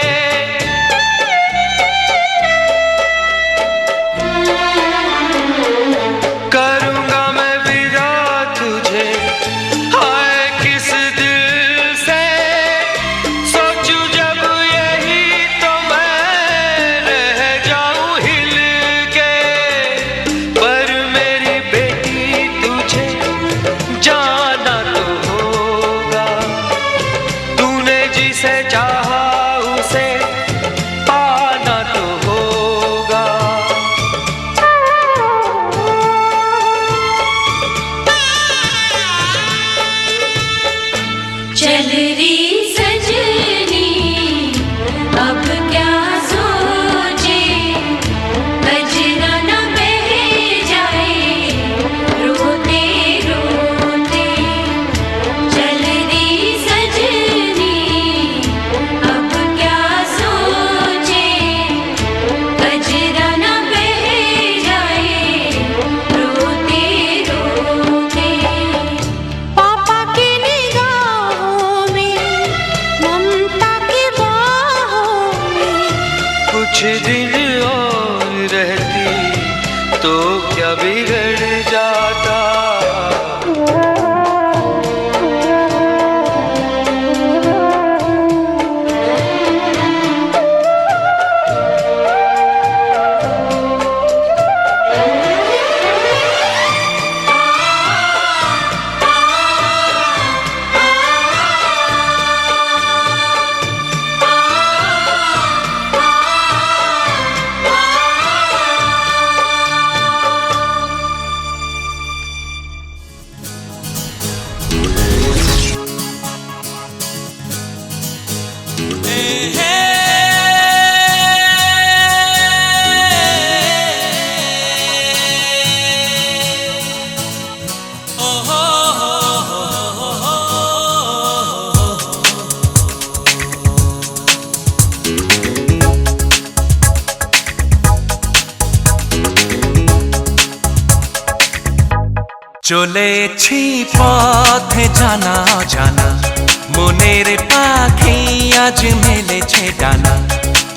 करूँगा मैं विदा तुझे, हाय किस दिल से सोचूं जब यही तो मैं रह जाऊं हिल के। पर मेरी बेटी तुझे जाना तो होगा, तूने जिसे चाहा उसे पाना तो होगा। चल री सजनी अब क्या सोचे, बजना न बह जाए रोते रोते। चल री सजनी अब क्या सोचे, बजना न बह जाए रोते रोते। पापा की निगाहों में চলেছি পথে জানা জানা, মনের পাখি আজ মেলেছে ডানা।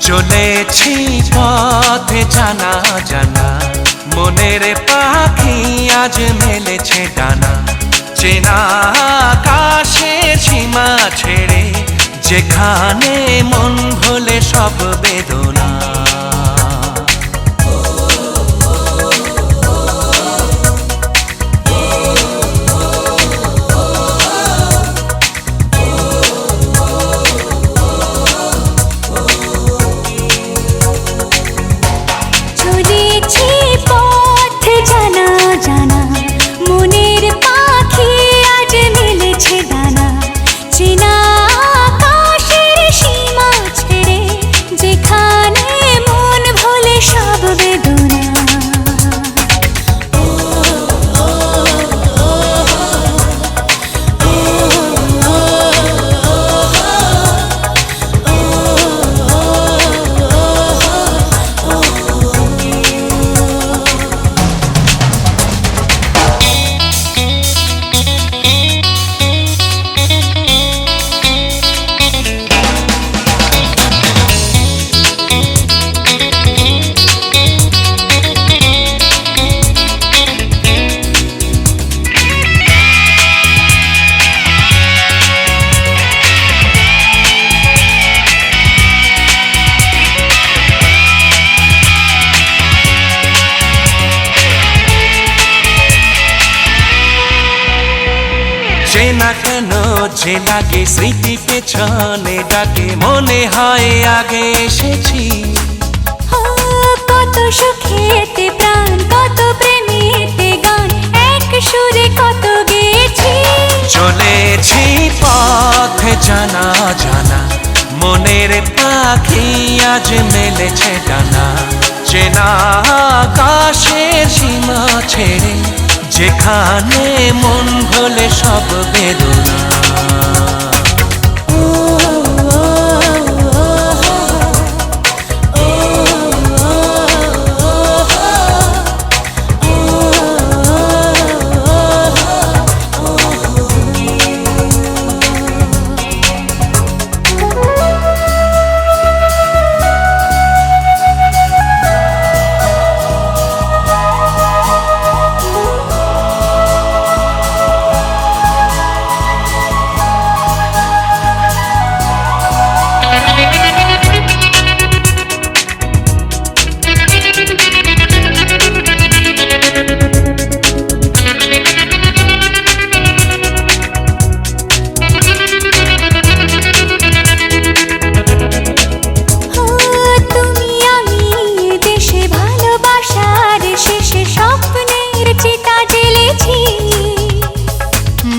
চলেছি পথে জানা জানা, মনের পাখি আজ মেলেছে ডানা। চেনা আকাশের সীমা ছেড়ে, যেখানে মন ভোলে সব বেদনা। চলেছি পথ জানা জানা, মনের পাখি আজ মেলেছে ডানা। চেনা আকাশের সীমা ছেড়ে, যেখানে মন ভোলে সব বেদনা। চেনা কেন যে লাগে, স্মৃতি পেছনে ডাকে, মনে হয় আগে এসেছি। কত সুখেতে প্রাণ, কত প্রেমেতে গান, এক সুরে কত গেয়েছি। চলেছি পথে জানা জানা, মনের পাখি আজ মেলেছে ডানা। চেনা আকাশের সীমা ছেড়ে, যেখানে মন ভোলে সব বেদনা।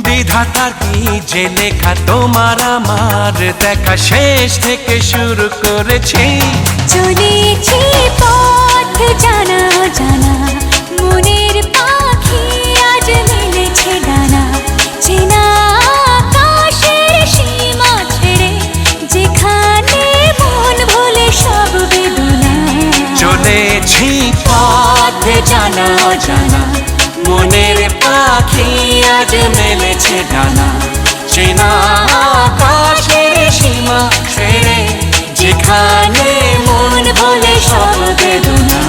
বিধাতার যে লেখা, তোমার আমার দেখা, শেষ থেকে শুরু করেছি। চলেছি পথ জানা জানা, মনের পাখি আজ মেলেছে ডানা। চেনা আকাশের সীমা ছেড়ে, যেখানে মন ভোলে সব বেদনা। চলেছি পথে জানা জানা, মনের পাখি আজ মেলেছে ডানা। চেনা আকাশের সীমা ছেড়ে, যেখানে মন ভোলে সব বেদনা।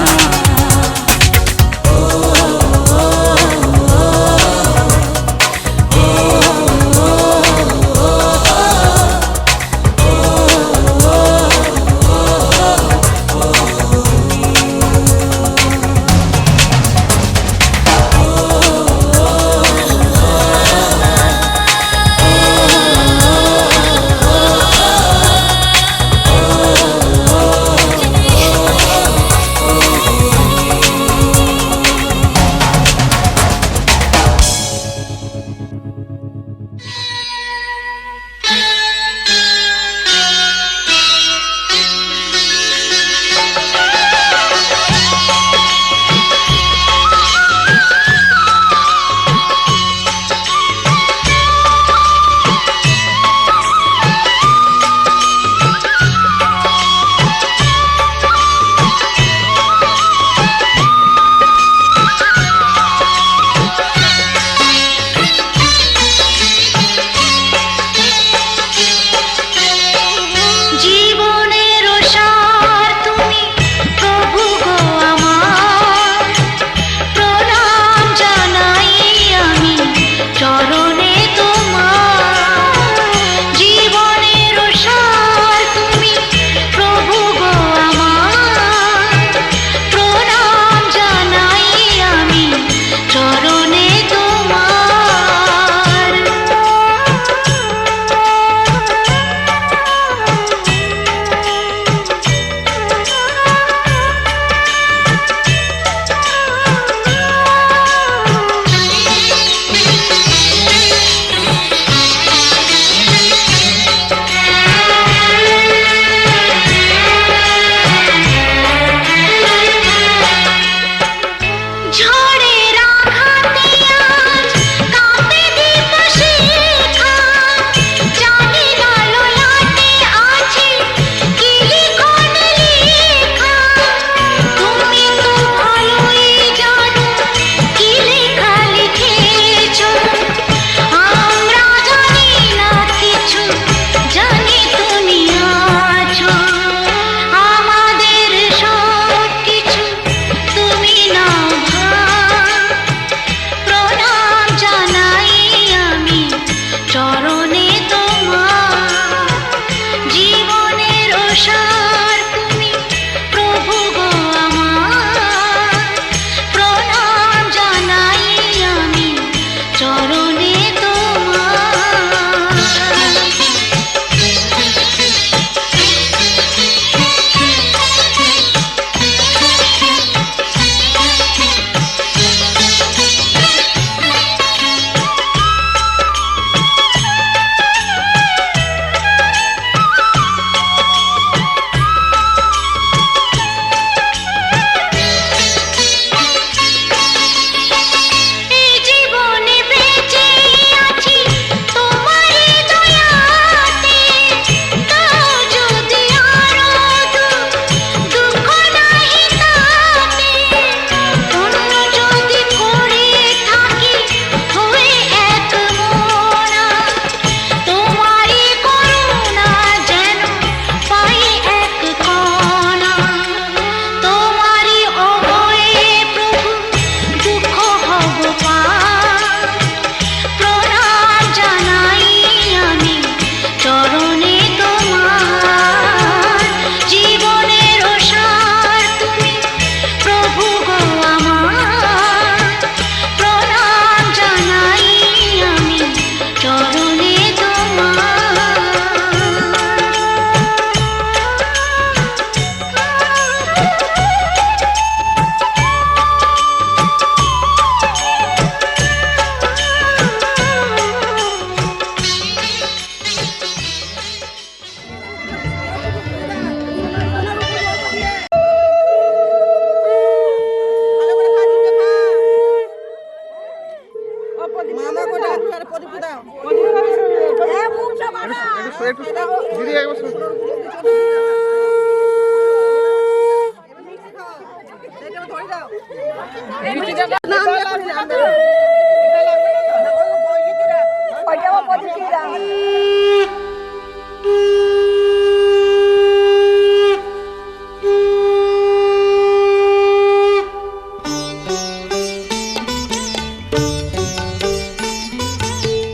দিদি একবার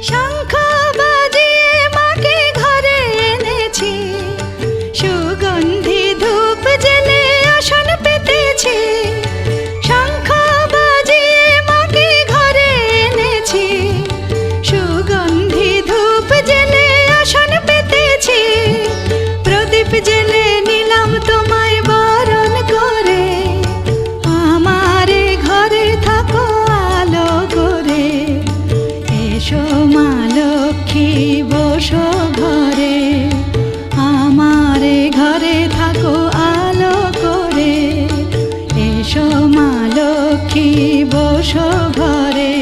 শঙ্খ বাজিয়ে মাকে ঘরে এনেছি, সুগন্ধি ধূপ জেলে আসন পেতেছি। শঙ্খ বাজিয়ে মাকে ঘরে এনেছি, সুগন্ধি ধূপ জেলে আসন পেতেছি। প্রদীপ জেলে নিলাম তোমায় বরণ করে, আমারে ঘরে থাকো আলো করে। এসো মা লক্ষ্মী বসো ঘরে, আমারে ঘরে থাকো আলো করে। এসো মা লক্ষ্মী বসো ঘরে,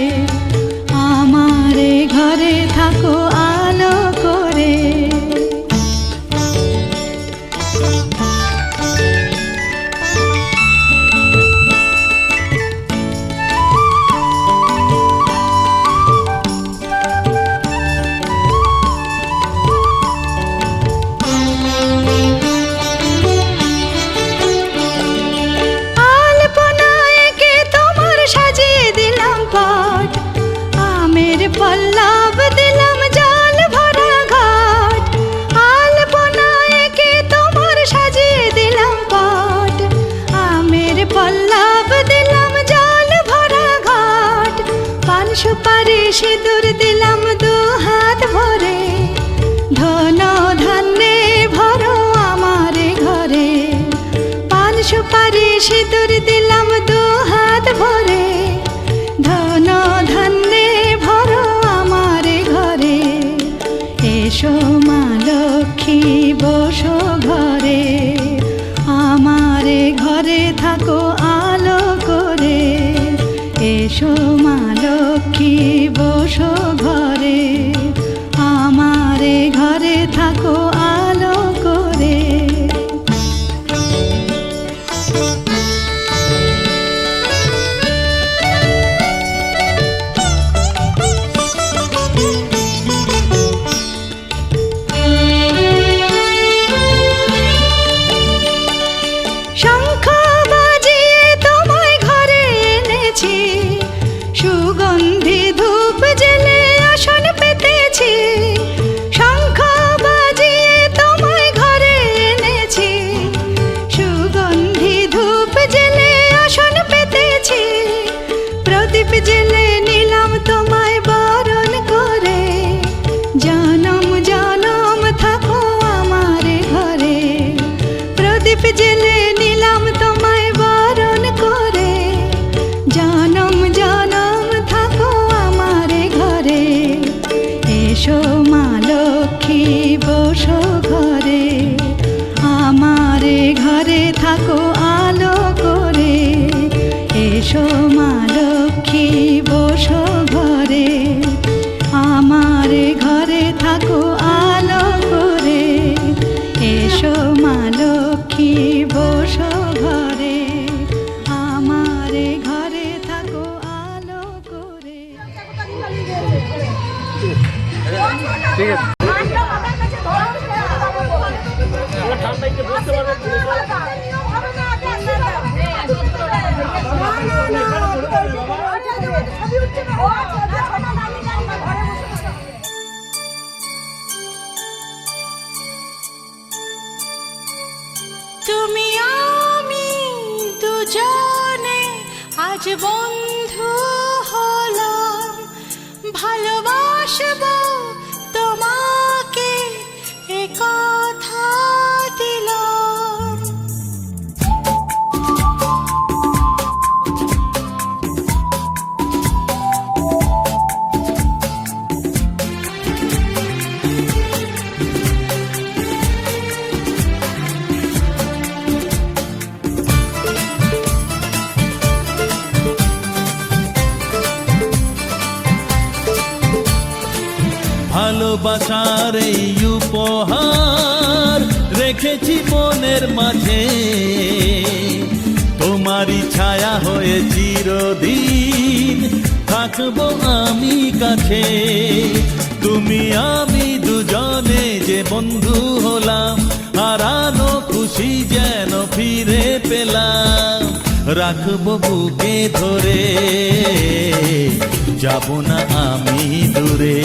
আমারে ঘরে থাকো আলো করে। আলপনায় কে তোমার সাজিয়ে দিলাম পট, আমের পল্লব দিলাম জল ভরা ঘট। আলপনায় কে তোমার সাজিয়ে দিলাম পট, আমের পল্লব দিলাম জল ভরা ঘট। পান সুপারি সিঁদুর দিলাম দু হাত ভরে, ধন ধান্যে ভরো আমারে ঘরে। পান সুপারি সিঁদুর দিলাম দু হাত ভরে, ধন ধান্যে ভরো আমারে ঘরে। এসো মা লক্ষ্মী বসো ঘরে, আমারে ঘরে থাকো আলো করে। এসো মা লক্ষ্মী বসো ঘরে, আমারে ঘরে থাকো আলো করে। শঙ্খ বাজিয়ে তোমায় ঘরে এনেছি, সুগন্ধি ধূপ জেলে আসন পেতেছি। শঙ্খ বাজিয়ে তোমায় ঘরে এনেছি, সুগন্ধি ধূপ জেলে আসন পেতেছি। প্রদীপ জেলে নিলাম তোমায় বরণ করে, জনম জনম থাকো আমারে ঘরে। প্রদীপ জেলে নিলাম তোমায় বরণ করে, জনম জনম থাকো আমারে ঘরে। এসো মা লক্ষ্মী বসো ঘরে, আমারে ঘরে থাকো আলো করে। এসো মা লক্ষ্মী বসো ঘরে, আমারে ঘরে থাকো আলো করে। এসো মা লক্ষ্মী বসো ঘরে, আমারে ঘরে থাকো আলো করে। ঠিক আছে তুমি আমি দুজনে আজ বন্ধু হলাম, ভালোবাসবো তোমাকে এ কথা দিলাম। ভালোবাসার এই উপহার রেখেছি মনের মাঝে, তোমারই ছায়া হয়ে চিরদিন থাকবো আমি কাছে। তুমি আমি দুজনে যে বন্ধু হলাম, হারানো খুশি যেন ফিরে পেলাম। রাখবো বুকে ধরে, যাব না আমি দূরে।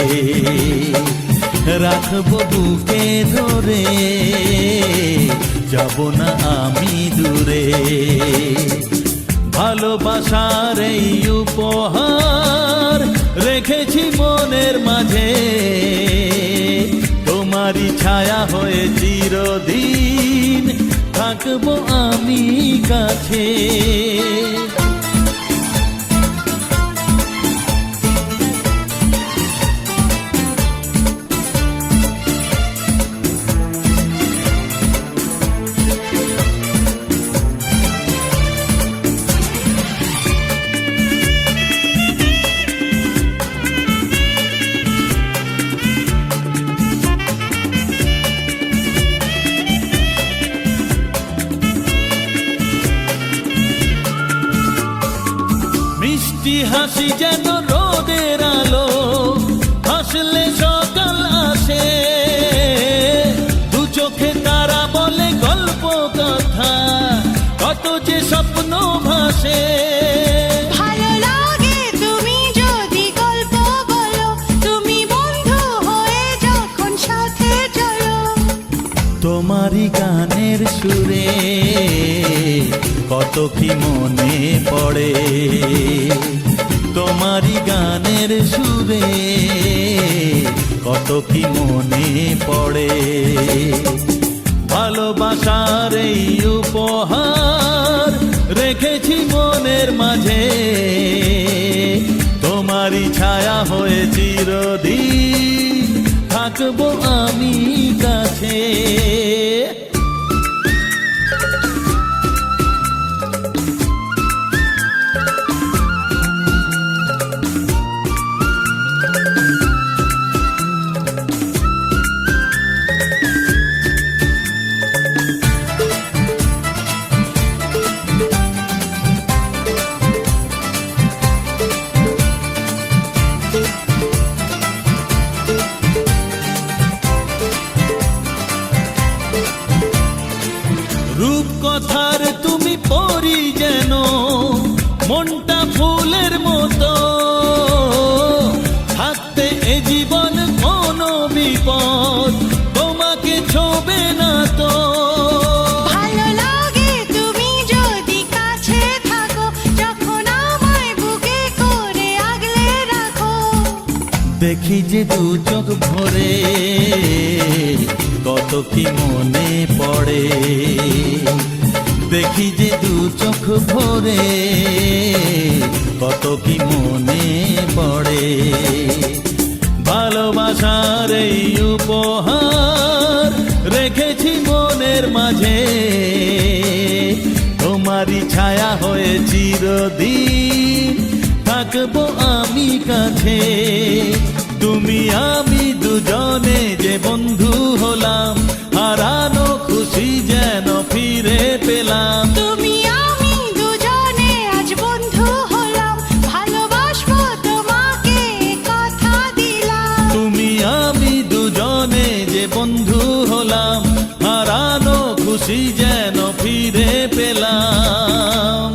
রাখবো বুকে ধরে, যাব না আমি দূরে। ভালোবাসার এই উপহার রেখেছি মনের মাঝে, তোমারই ছায়া হয়ে চিরদিন থাকবো আমি কাছে। মিষ্টি হাসি যেন রোদের আলো, হাসলে সকাল আসে। দু চোখে তারা বলে গল্প কথা, কত যে স্বপ্ন ভাসে। ভালো লাগে তুমি যদি গল্প বলো, তুমি বন্ধু হয়ে যখন সাথে চলো। তোমারই গানের সুরে কত কি মনে পড়ে, তোমারই গানের সুরে কত কি মনে পড়ে। ভালোবাসার এই উপহার রেখেছি মনের মাঝে, তোমারই ছায়া হয়ে চিরদিন থাকবো আমি কাছে। রূপকথার তুমি পরি যেন, মনটা ফুলের মতো। থাকতে এ জীবন কোনো বিপদ তোমাকে ছোবে না তো। ভালো লাগে তুমি যদি কাছে থাকো, যখন আমায় বুকে করে আগলে রাখো। দেখি যে দু চোখ ভরে কত কি মনে পড়ে, দেখি যে দু চোখ ভরে কত কি মনে পড়ে। ভালোবাসার এই উপহার রেখেছি মনের মাঝে, তোমারই ছায়া হয়ে চিরদিন থাকবো আমি কাছে। তুমি আমি দুজনে যে বন্ধু হলাম, হারানো খুশি যেন ফিরে পেলাম। তুমি আমি দুজনে আজ বন্ধু হলাম, ভালোবাসবো তোমাকে কথা দিলাম। তুমি আমি দুজনে যে বন্ধু হলাম, হারানো খুশি যেন ফিরে পেলাম।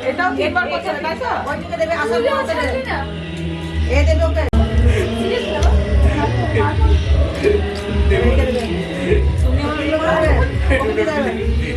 এটাও একবার কথা তাই তো ওইদিকে দেবে আসল না এ দেবে ওকে তুমি আমার